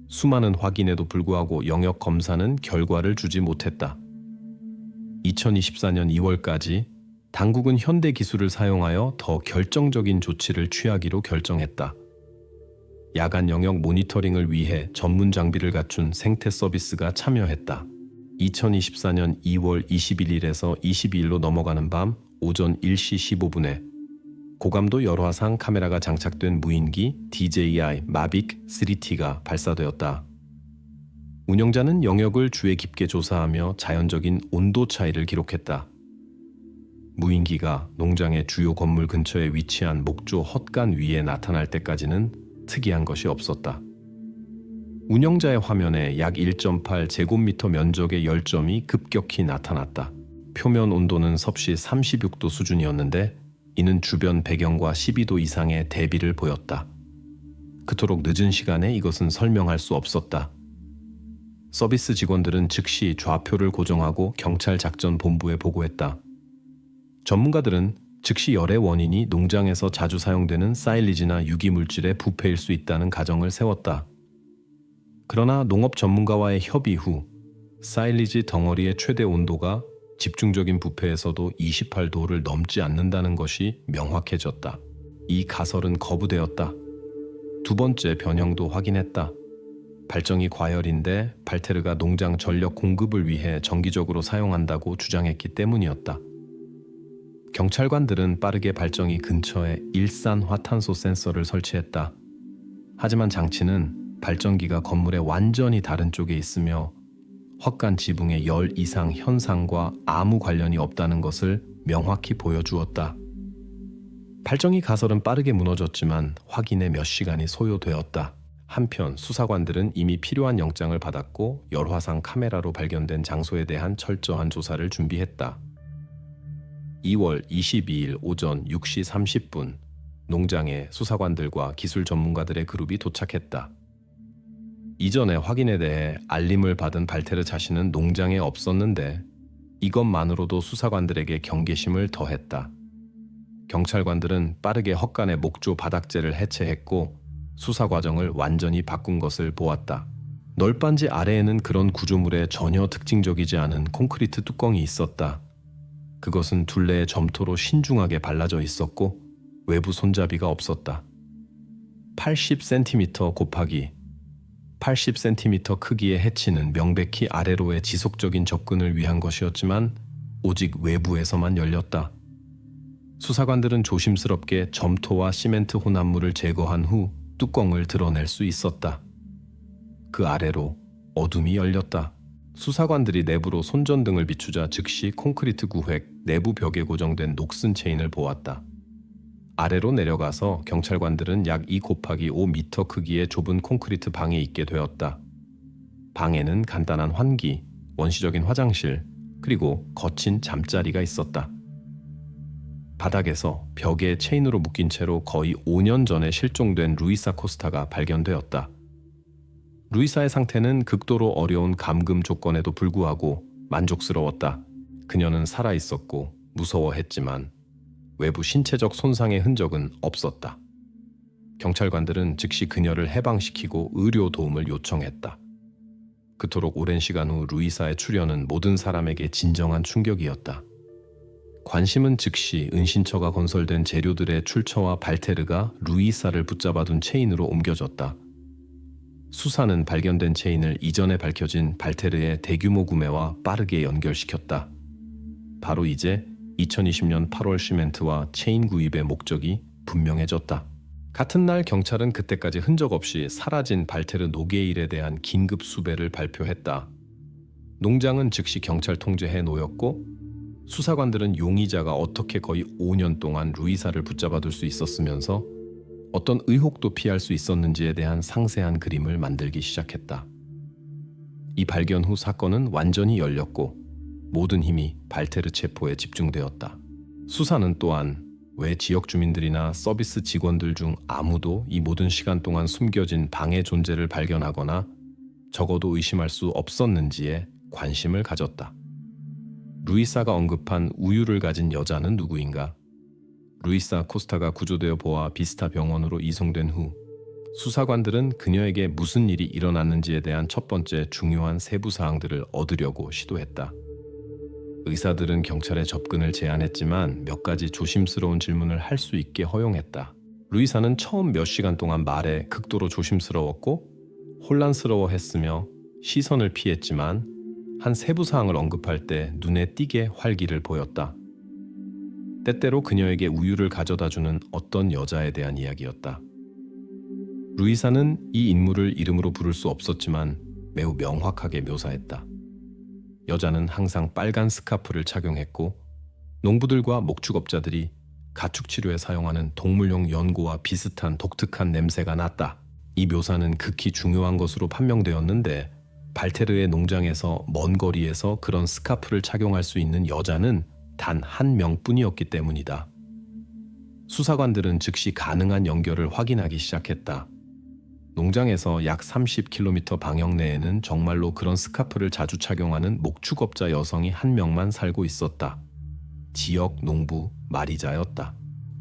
[SPEAKER 1] 수많은 확인에도 불구하고 영역 검사는 결과를 주지 못했다. 2024년 2월까지 당국은 현대 기술을 사용하여 더 결정적인 조치를 취하기로 결정했다. 야간 영역 모니터링을 위해 전문 장비를 갖춘 생태 서비스가 참여했다. 2024년 2월 21일에서 22일로 넘어가는 밤 오전 1시 15분에 고감도 열화상 카메라가 장착된 무인기 DJI 마빅 3T가 발사되었다. 운영자는 영역을 주의 깊게 조사하며 자연적인 온도 차이를 기록했다. 무인기가 농장의 주요 건물 근처에 위치한 목조 헛간 위에 나타날 때까지는 특이한 것이 없었다. 운영자의 화면에 약 1.8제곱미터 면적의 열점이 급격히 나타났다. 표면 온도는 섭씨 36도 수준이었는데 이는 주변 배경과 12도 이상의 대비를 보였다. 그토록 늦은 시간에 이것은 설명할 수 없었다. 서비스 직원들은 즉시 좌표를 고정하고 경찰 작전 본부에 보고했다. 전문가들은 즉시 열의 원인이 농장에서 자주 사용되는 사일리지나 유기물질의 부패일 수 있다는 가정을 세웠다. 그러나 농업 전문가와의 협의 후 사일리지 덩어리의 최대 온도가 집중적인 부패에서도 28도를 넘지 않는다는 것이 명확해졌다. 이 가설은 거부되었다. 두 번째 변형도 확인했다. 발정이 과열인데 발테르가 농장 전력 공급을 위해 정기적으로 사용한다고 주장했기 때문이었다. 경찰관들은 빠르게 발정이 근처에 일산화탄소 센서를 설치했다. 하지만 장치는 발전기가 건물의 완전히 다른 쪽에 있으며 헛간 지붕의 열 이상 현상과 아무 관련이 없다는 것을 명확히 보여주었다. 발정이 가설은 빠르게 무너졌지만 확인에 몇 시간이 소요되었다. 한편 수사관들은 이미 필요한 영장을 받았고 열화상 카메라로 발견된 장소에 대한 철저한 조사를 준비했다. 2월 22일 오전 6시 30분 농장에 수사관들과 기술 전문가들의 그룹이 도착했다. 이전의 확인에 대해 알림을 받은 발테르 자신은 농장에 없었는데 이것만으로도 수사관들에게 경계심을 더했다. 경찰관들은 빠르게 헛간의 목조 바닥재를 해체했고 수사 과정을 완전히 바꾼 것을 보았다. 널빤지 아래에는 그런 구조물에 전혀 특징적이지 않은 콘크리트 뚜껑이 있었다. 그것은 둘레의 점토로 신중하게 발라져 있었고 외부 손잡이가 없었다. 80cm 곱하기 80cm 크기의 해치는 명백히 아래로의 지속적인 접근을 위한 것이었지만 오직 외부에서만 열렸다. 수사관들은 조심스럽게 점토와 시멘트 혼합물을 제거한 후 뚜껑을 드러낼 수 있었다. 그 아래로 어둠이 열렸다. 수사관들이 내부로 손전등을 비추자 즉시 콘크리트 구획 내부 벽에 고정된 녹슨 체인을 보았다. 아래로 내려가서 경찰관들은 약 2 곱하기 5m 크기의 좁은 콘크리트 방에 있게 되었다. 방에는 간단한 환기, 원시적인 화장실, 그리고 거친 잠자리가 있었다. 바닥에서 벽에 체인으로 묶인 채로 거의 5년 전에 실종된 루이사 코스타가 발견되었다. 루이사의 상태는 극도로 어려운 감금 조건에도 불구하고 만족스러웠다. 그녀는 살아있었고 무서워했지만 외부 신체적 손상의 흔적은 없었다. 경찰관들은 즉시 그녀를 해방시키고 의료 도움을 요청했다. 그토록 오랜 시간 후 루이사의 출현은 모든 사람에게 진정한 충격이었다. 관심은 즉시 은신처가 건설된 재료들의 출처와 발테르가 루이사를 붙잡아둔 체인으로 옮겨졌다. 수사는 발견된 체인을 이전에 밝혀진 발테르의 대규모 구매와 빠르게 연결시켰다. 바로 이제 2020년 8월 시멘트와 체인 구입의 목적이 분명해졌다. 같은 날 경찰은 그때까지 흔적 없이 사라진 발테르 노게일에 대한 긴급 수배를 발표했다. 농장은 즉시 경찰 통제해 놓였고 수사관들은 용의자가 어떻게 거의 5년 동안 루이사를 붙잡아둘 수 있었으면서 어떤 의혹도 피할 수 있었는지에 대한 상세한 그림을 만들기 시작했다. 이 발견 후 사건은 완전히 열렸고 모든 힘이 발테르 체포에 집중되었다. 수사는 또한 왜 지역 주민들이나 서비스 직원들 중 아무도 이 모든 시간 동안 숨겨진 방의 존재를 발견하거나 적어도 의심할 수 없었는지에 관심을 가졌다. 루이사가 언급한 우유를 가진 여자는 누구인가? 루이사 코스타가 구조되어 보아 비스타 병원으로 이송된 후 수사관들은 그녀에게 무슨 일이 일어났는지에 대한 첫 번째 중요한 세부 사항들을 얻으려고 시도했다. 의사들은 경찰의 접근을 제한했지만 몇 가지 조심스러운 질문을 할 수 있게 허용했다. 루이사는 처음 몇 시간 동안 말에 극도로 조심스러웠고 혼란스러워했으며 시선을 피했지만 한 세부 사항을 언급할 때 눈에 띄게 활기를 보였다. 때때로 그녀에게 우유를 가져다주는 어떤 여자에 대한 이야기였다. 루이사는 이 인물을 이름으로 부를 수 없었지만 매우 명확하게 묘사했다. 여자는 항상 빨간 스카프를 착용했고 농부들과 목축업자들이 가축 치료에 사용하는 동물용 연고와 비슷한 독특한 냄새가 났다. 이 묘사는 극히 중요한 것으로 판명되었는데 발테르의 농장에서 먼 거리에서 그런 스카프를 착용할 수 있는 여자는 단 한 명뿐이었기 때문이다. 수사관들은 즉시 가능한 연결을 확인하기 시작했다. 농장에서 약 30km 방역 내에는 정말로 그런 스카프를 자주 착용하는 목축업자 여성이 한 명만 살고 있었다. 지역 농부 마리자였다.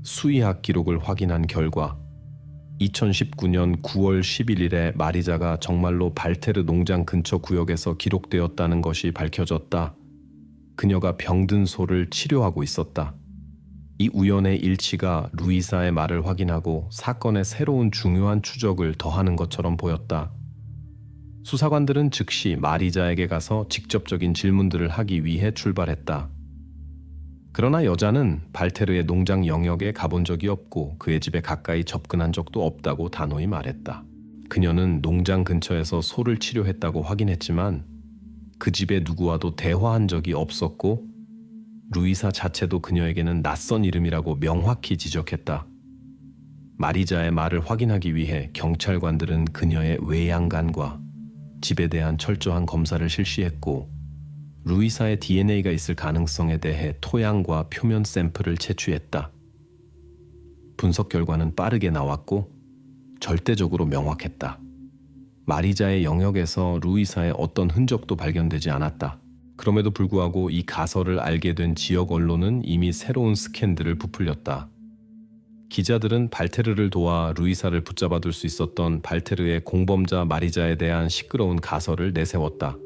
[SPEAKER 1] 수의학 기록을 확인한 결과 2019년 9월 11일에 마리자가 정말로 발테르 농장 근처 구역에서 기록되었다는 것이 밝혀졌다. 그녀가 병든 소를 치료하고 있었다. 이 우연의 일치가 루이사의 말을 확인하고 사건에 새로운 중요한 추적을 더하는 것처럼 보였다. 수사관들은 즉시 마리자에게 가서 직접적인 질문들을 하기 위해 출발했다. 그러나 여자는 발테르의 농장 영역에 가본 적이 없고 그의 집에 가까이 접근한 적도 없다고 단호히 말했다. 그녀는 농장 근처에서 소를 치료했다고 확인했지만 그 집에 누구와도 대화한 적이 없었고 루이사 자체도 그녀에게는 낯선 이름이라고 명확히 지적했다. 마리자의 말을 확인하기 위해 경찰관들은 그녀의 외양간과 집에 대한 철저한 검사를 실시했고 루이사의 DNA가 있을 가능성에 대해 토양과 표면 샘플을 채취했다. 분석 결과는 빠르게 나왔고 절대적으로 명확했다. 마리자의 영역에서 루이사의 어떤 흔적도 발견되지 않았다. 그럼에도 불구하고 이 가설을 알게 된 지역 언론은 이미 새로운 스캔들을 부풀렸다. 기자들은 발테르를 도와 루이사를 붙잡아둘 수 있었던 발테르의 공범자 마리자에 대한 시끄러운 가설을 내세웠다.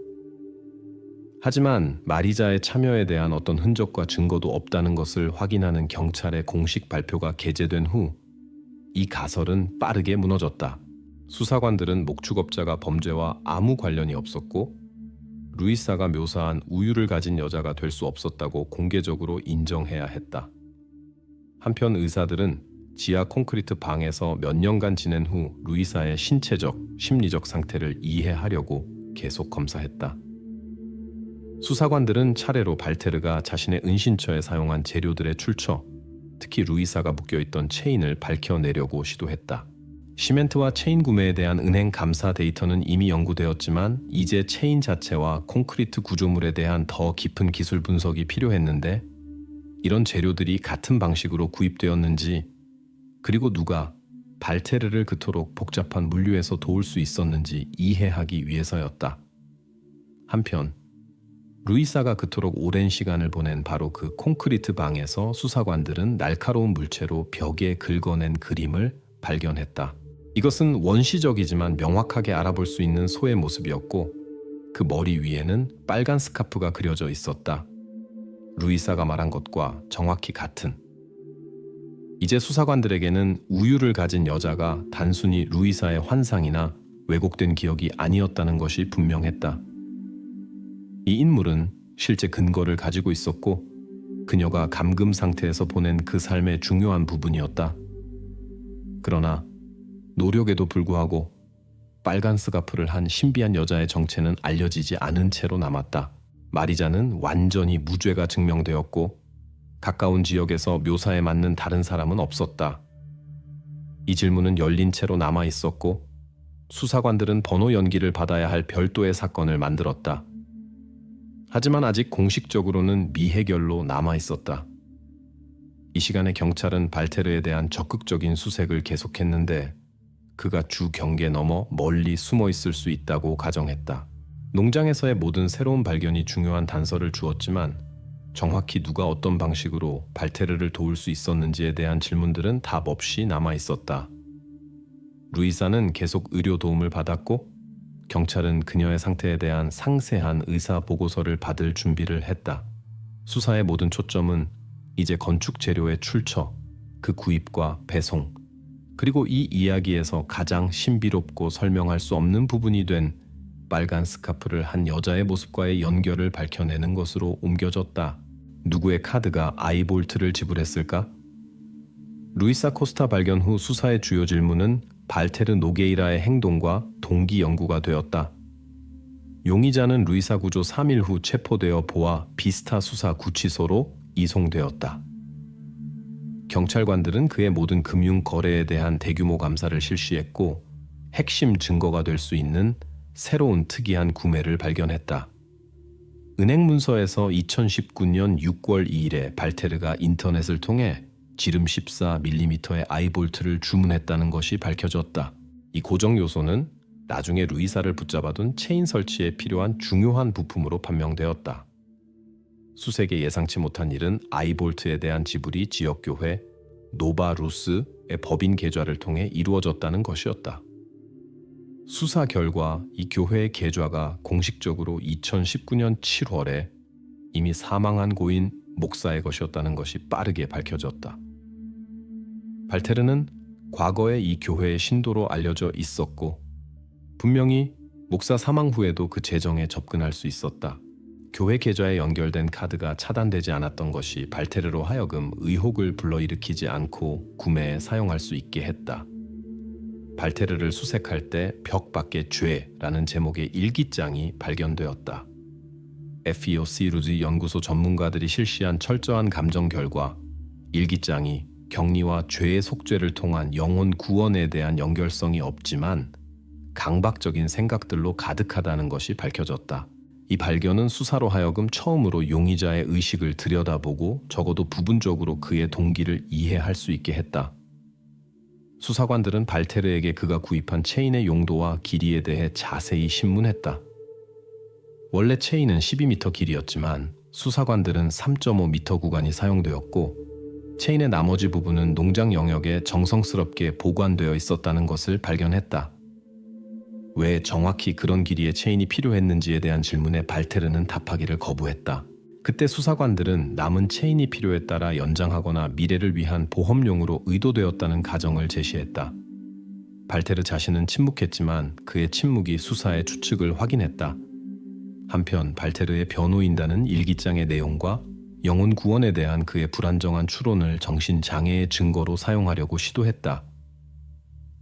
[SPEAKER 1] 하지만 마리자의 참여에 대한 어떤 흔적과 증거도 없다는 것을 확인하는 경찰의 공식 발표가 게재된 후 이 가설은 빠르게 무너졌다. 수사관들은 목축업자가 범죄와 아무 관련이 없었고 루이사가 묘사한 우유를 가진 여자가 될 수 없었다고 공개적으로 인정해야 했다. 한편 의사들은 지하 콘크리트 방에서 몇 년간 지낸 후 루이사의 신체적, 심리적 상태를 이해하려고 계속 검사했다. 수사관들은 차례로 발테르가 자신의 은신처에 사용한 재료들의 출처, 특히 루이사가 묶여있던 체인을 밝혀내려고 시도했다. 시멘트와 체인 구매에 대한 은행 감사 데이터는 이미 연구되었지만 이제 체인 자체와 콘크리트 구조물에 대한 더 깊은 기술 분석이 필요했는데, 이런 재료들이 같은 방식으로 구입되었는지, 그리고 누가 발테르를 그토록 복잡한 물류에서 도울 수 있었는지 이해하기 위해서였다. 한편 루이사가 그토록 오랜 시간을 보낸 바로 그 콘크리트 방에서 수사관들은 날카로운 물체로 벽에 긁어낸 그림을 발견했다. 이것은 원시적이지만 명확하게 알아볼 수 있는 소의 모습이었고, 그 머리 위에는 빨간 스카프가 그려져 있었다. 루이사가 말한 것과 정확히 같은. 이제 수사관들에게는 우유를 가진 여자가 단순히 루이사의 환상이나 왜곡된 기억이 아니었다는 것이 분명했다. 이 인물은 실제 근거를 가지고 있었고, 그녀가 감금 상태에서 보낸 그 삶의 중요한 부분이었다. 그러나 노력에도 불구하고 빨간 스카프를 한 신비한 여자의 정체는 알려지지 않은 채로 남았다. 마리자는 완전히 무죄가 증명되었고, 가까운 지역에서 묘사에 맞는 다른 사람은 없었다. 이 질문은 열린 채로 남아 있었고, 수사관들은 번호 연기를 받아야 할 별도의 사건을 만들었다. 하지만 아직 공식적으로는 미해결로 남아 있었다. 이 시간에 경찰은 발테르에 대한 적극적인 수색을 계속했는데, 그가 주 경계 넘어 멀리 숨어 있을 수 있다고 가정했다. 농장에서의 모든 새로운 발견이 중요한 단서를 주었지만, 정확히 누가 어떤 방식으로 발테르를 도울 수 있었는지에 대한 질문들은 답 없이 남아 있었다. 루이사는 계속 의료 도움을 받았고, 경찰은 그녀의 상태에 대한 상세한 의사 보고서를 받을 준비를 했다. 수사의 모든 초점은 이제 건축 재료의 출처, 그 구입과 배송, 그리고 이 이야기에서 가장 신비롭고 설명할 수 없는 부분이 된 빨간 스카프를 한 여자의 모습과의 연결을 밝혀내는 것으로 옮겨졌다. 누구의 카드가 아이볼트를 지불했을까? 루이사 코스타 발견 후 수사의 주요 질문은 발테르 노게이라의 행동과 동기 연구가 되었다. 용의자는 루이사 구조 3일 후 체포되어 보아 비스타 수사 구치소로 이송되었다. 경찰관들은 그의 모든 금융 거래에 대한 대규모 감사를 실시했고, 핵심 증거가 될 수 있는 새로운 특이한 구매를 발견했다. 은행 문서에서 2019년 6월 2일에 발테르가 인터넷을 통해 지름 14mm의 아이볼트를 주문했다는 것이 밝혀졌다. 이 고정 요소는 나중에 루이사를 붙잡아둔 체인 설치에 필요한 중요한 부품으로 판명되었다. 수색에 예상치 못한 일은 아이볼트에 대한 지불이 지역교회 노바루스의 법인 계좌를 통해 이루어졌다는 것이었다. 수사 결과 이 교회의 계좌가 공식적으로 2019년 7월에 이미 사망한 고인 목사의 것이었다는 것이 빠르게 밝혀졌다. 발테르는 과거에 이 교회의 신도로 알려져 있었고, 분명히 목사 사망 후에도 그 재정에 접근할 수 있었다. 교회 계좌에 연결된 카드가 차단되지 않았던 것이 발테르로 하여금 의혹을 불러일으키지 않고 구매에 사용할 수 있게 했다. 발테르를 수색할 때 벽 밖의 죄라는 제목의 일기장이 발견되었다. FEOC 루지 연구소 전문가들이 실시한 철저한 감정 결과 일기장이 격리와 죄의 속죄를 통한 영혼 구원에 대한 연결성이 없지만 강박적인 생각들로 가득하다는 것이 밝혀졌다. 이 발견은 수사로 하여금 처음으로 용의자의 의식을 들여다보고 적어도 부분적으로 그의 동기를 이해할 수 있게 했다. 수사관들은 발테르에게 그가 구입한 체인의 용도와 길이에 대해 자세히 신문했다. 원래 체인은 12m 길이였지만 수사관들은 3.5m 구간이 사용되었고, 체인의 나머지 부분은 농장 영역에 정성스럽게 보관되어 있었다는 것을 발견했다. 왜 정확히 그런 길이의 체인이 필요했는지에 대한 질문에 발테르는 답하기를 거부했다. 그때 수사관들은 남은 체인이 필요에 따라 연장하거나 미래를 위한 보험용으로 의도되었다는 가정을 제시했다. 발테르 자신은 침묵했지만 그의 침묵이 수사의 추측을 확인했다. 한편 발테르의 변호인단은 일기장의 내용과 영혼 구원에 대한 그의 불안정한 추론을 정신장애의 증거로 사용하려고 시도했다.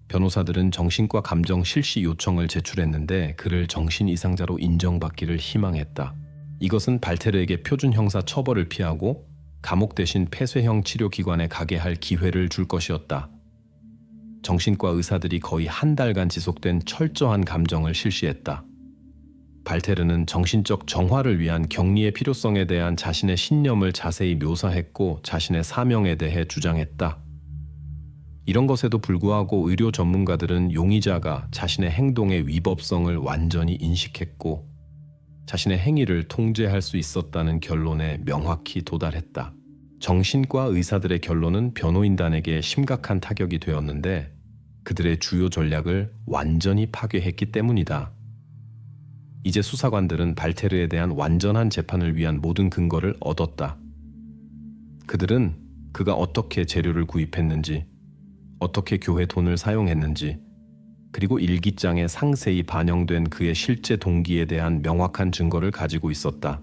[SPEAKER 1] 변호사들은 정신과 감정 실시 요청을 제출했는데 그를 정신 이상자로 인정받기를 희망했다. 이것은 발테르에게 표준 형사 처벌을 피하고 감옥 대신 폐쇄형 치료기관에 가게 할 기회를 줄 것이었다. 정신과 의사들이 거의 한 달간 지속된 철저한 감정을 실시했다. 발테르는 정신적 정화를 위한 격리의 필요성에 대한 자신의 신념을 자세히 묘사했고 자신의 사명에 대해 주장했다. 이런 것에도 불구하고 의료 전문가들은 용의자가 자신의 행동의 위법성을 완전히 인식했고 자신의 행위를 통제할 수 있었다는 결론에 명확히 도달했다. 정신과 의사들의 결론은 변호인단에게 심각한 타격이 되었는데 그들의 주요 전략을 완전히 파괴했기 때문이다. 이제 수사관들은 발테르에 대한 완전한 재판을 위한 모든 근거를 얻었다. 그들은 그가 어떻게 재료를 구입했는지, 어떻게 교회 돈을 사용했는지, 그리고 일기장에 상세히 반영된 그의 실제 동기에 대한 명확한 증거를 가지고 있었다.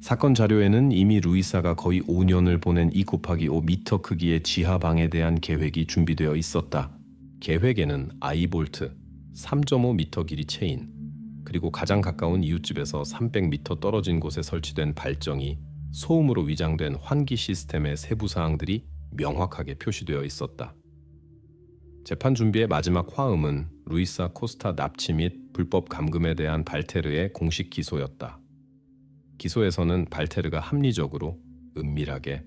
[SPEAKER 1] 사건 자료에는 이미 루이사가 거의 5년을 보낸 2×5 미터 크기의 지하방에 대한 계획이 준비되어 있었다. 계획에는 아이볼트, 3.5 미터 길이 체인, 그리고 가장 가까운 이웃집에서 300미터 떨어진 곳에 설치된 발정이 소음으로 위장된 환기 시스템의 세부 사항들이 명확하게 표시되어 있었다. 재판 준비의 마지막 화음은 루이사 코스타 납치 및 불법 감금에 대한 발테르의 공식 기소였다. 기소에서는 발테르가 합리적으로, 은밀하게,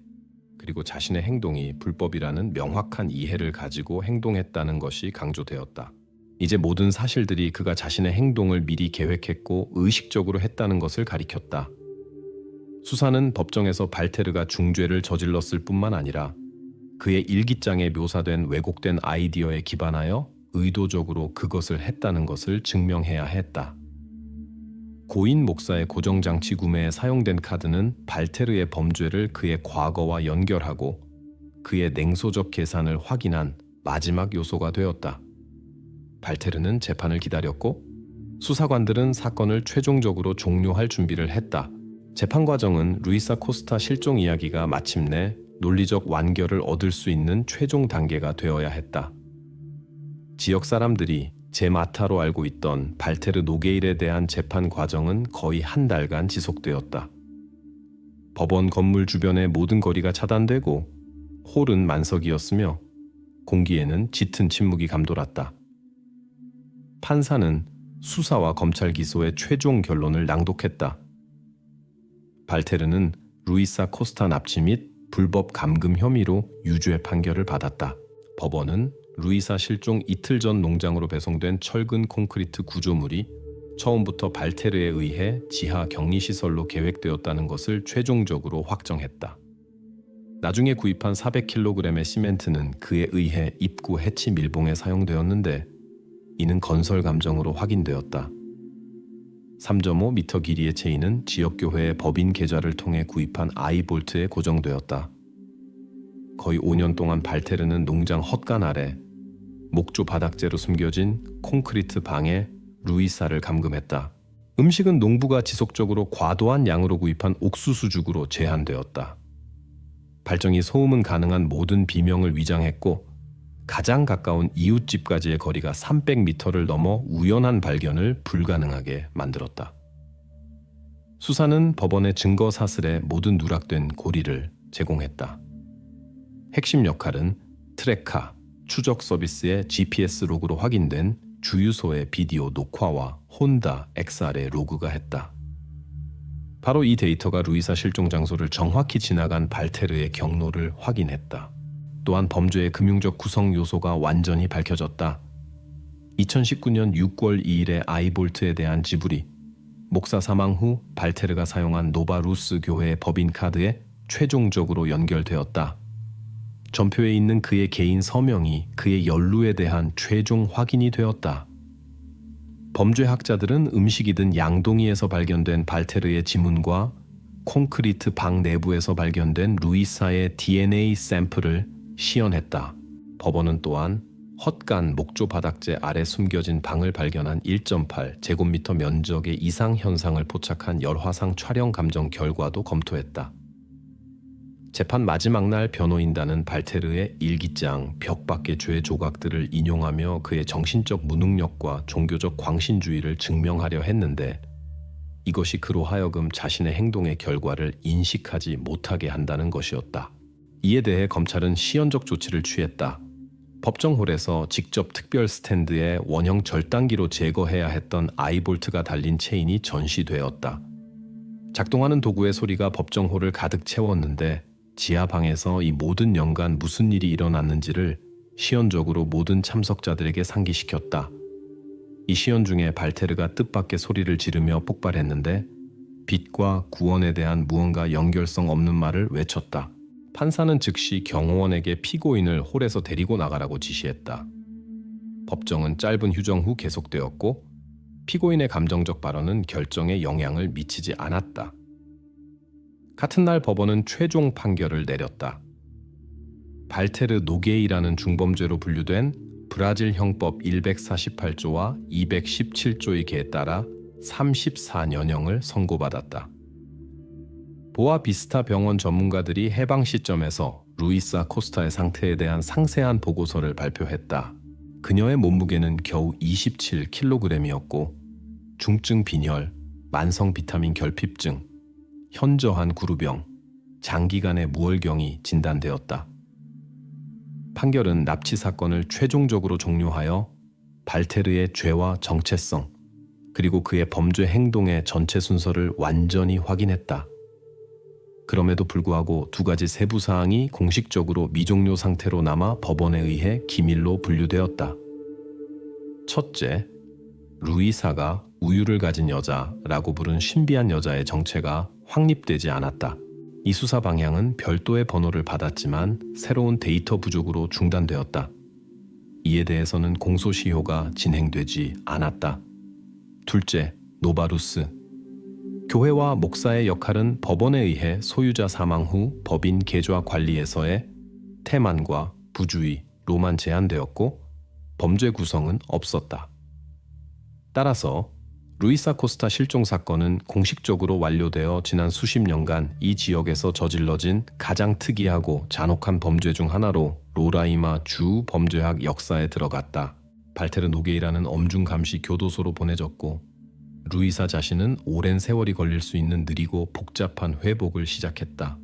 [SPEAKER 1] 그리고 자신의 행동이 불법이라는 명확한 이해를 가지고 행동했다는 것이 강조되었다. 이제 모든 사실들이 그가 자신의 행동을 미리 계획했고 의식적으로 했다는 것을 가리켰다. 수사는 법정에서 발테르가 중죄를 저질렀을 뿐만 아니라 그의 일기장에 묘사된 왜곡된 아이디어에 기반하여 의도적으로 그것을 했다는 것을 증명해야 했다. 고인 목사의 고정장치 구매에 사용된 카드는 발테르의 범죄를 그의 과거와 연결하고 그의 냉소적 계산을 확인한 마지막 요소가 되었다. 발테르는 재판을 기다렸고 수사관들은 사건을 최종적으로 종료할 준비를 했다. 재판 과정은 루이사 코스타 실종 이야기가 마침내 논리적 완결을 얻을 수 있는 최종 단계가 되어야 했다. 지역 사람들이 제마타로 알고 있던 발테르 노게일에 대한 재판 과정은 거의 한 달간 지속되었다. 법원 건물 주변의 모든 거리가 차단되고 홀은 만석이었으며 공기에는 짙은 침묵이 감돌았다. 판사는 수사와 검찰 기소의 최종 결론을 낭독했다. 발테르는 루이사 코스타 납치 및 불법 감금 혐의로 유죄 판결을 받았다. 법원은 루이사 실종 이틀 전 농장으로 배송된 철근 콘크리트 구조물이 처음부터 발테르에 의해 지하 격리시설로 계획되었다는 것을 최종적으로 확정했다. 나중에 구입한 400kg의 시멘트는 그에 의해 입구 해치 밀봉에 사용되었는데 이는 건설 감정으로 확인되었다. 3.5 미터 길이의 체인은 지역교회의 법인 계좌를 통해 구입한 아이볼트에 고정되었다. 거의 5년 동안 발테르는 농장 헛간 아래 목조 바닥재로 숨겨진 콘크리트 방에 루이사를 감금했다. 음식은 농부가 지속적으로 과도한 양으로 구입한 옥수수죽으로 제한되었다. 발정이 소음은 가능한 모든 비명을 위장했고 가장 가까운 이웃집까지의 거리가 300m를 넘어 우연한 발견을 불가능하게 만들었다. 수사는 법원의 증거 사슬에 모든 누락된 고리를 제공했다. 핵심 역할은 트레카, 추적 서비스의 GPS 로그로 확인된 주유소의 비디오 녹화와 혼다 XR의 로그가 했다. 바로 이 데이터가 루이사 실종 장소를 정확히 지나간 발테르의 경로를 확인했다. 또한 범죄의 금융적 구성 요소가 완전히 밝혀졌다. 2019년 6월 2일에 아이볼트에 대한 지불이 목사 사망 후 발테르가 사용한 노바루스 교회의 법인 카드에 최종적으로 연결되었다. 전표에 있는 그의 개인 서명이 그의 연루에 대한 최종 확인이 되었다. 범죄학자들은 음식이든 양동이에서 발견된 발테르의 지문과 콘크리트 방 내부에서 발견된 루이사의 DNA 샘플을 시연했다. 법원은 또한 헛간 목조 바닥재 아래 숨겨진 방을 발견한 1.8 제곱미터 면적의 이상 현상을 포착한 열화상 촬영 감정 결과도 검토했다. 재판 마지막 날 변호인단은 발테르의 일기장, 벽 밖의 죄 조각들을 인용하며 그의 정신적 무능력과 종교적 광신주의를 증명하려 했는데 이것이 그로 하여금 자신의 행동의 결과를 인식하지 못하게 한다는 것이었다. 이에 대해 검찰은 시연적 조치를 취했다. 법정홀에서 직접 특별 스탠드에 원형 절단기로 제거해야 했던 아이볼트가 달린 체인이 전시되었다. 작동하는 도구의 소리가 법정홀을 가득 채웠는데 지하방에서 이 모든 연간 무슨 일이 일어났는지를 시연적으로 모든 참석자들에게 상기시켰다. 이 시연 중에 발테르가 뜻밖의 소리를 지르며 폭발했는데 빛과 구원에 대한 무언가 연결성 없는 말을 외쳤다. 판사는 즉시 경호원에게 피고인을 홀에서 데리고 나가라고 지시했다. 법정은 짧은 휴정 후 계속되었고 피고인의 감정적 발언은 결정에 영향을 미치지 않았다. 같은 날 법원은 최종 판결을 내렸다. 발테르 노게이라는 중범죄로 분류된 브라질 형법 148조와 217조의 계에 따라 34년형을 선고받았다. 보아비스타 병원 전문가들이 해방 시점에서 루이사 코스타의 상태에 대한 상세한 보고서를 발표했다. 그녀의 몸무게는 겨우 27kg이었고 중증 빈혈, 만성 비타민 결핍증, 현저한 구루병, 장기간의 무월경이 진단되었다. 판결은 납치 사건을 최종적으로 종료하여 발테르의 죄와 정체성, 그리고 그의 범죄 행동의 전체 순서를 완전히 확인했다. 그럼에도 불구하고 두 가지 세부 사항이 공식적으로 미종료 상태로 남아 법원에 의해 기밀로 분류되었다. 첫째, 루이사가 우유를 가진 여자라고 부른 신비한 여자의 정체가 확립되지 않았다. 이 수사 방향은 별도의 번호를 받았지만 새로운 데이터 부족으로 중단되었다. 이에 대해서는 공소시효가 진행되지 않았다. 둘째, 노바루스. 교회와 목사의 역할은 법원에 의해 소유자 사망 후 법인 계좌 관리에서의 태만과 부주의로만 제한되었고 범죄 구성은 없었다. 따라서 루이사 코스타 실종 사건은 공식적으로 완료되어 지난 수십 년간 이 지역에서 저질러진 가장 특이하고 잔혹한 범죄 중 하나로 로라이마 주 범죄학 역사에 들어갔다. 발테르 노게이라는 엄중 감시 교도소로 보내졌고 루이사 자신은 오랜 세월이 걸릴 수 있는 느리고 복잡한 회복을 시작했다.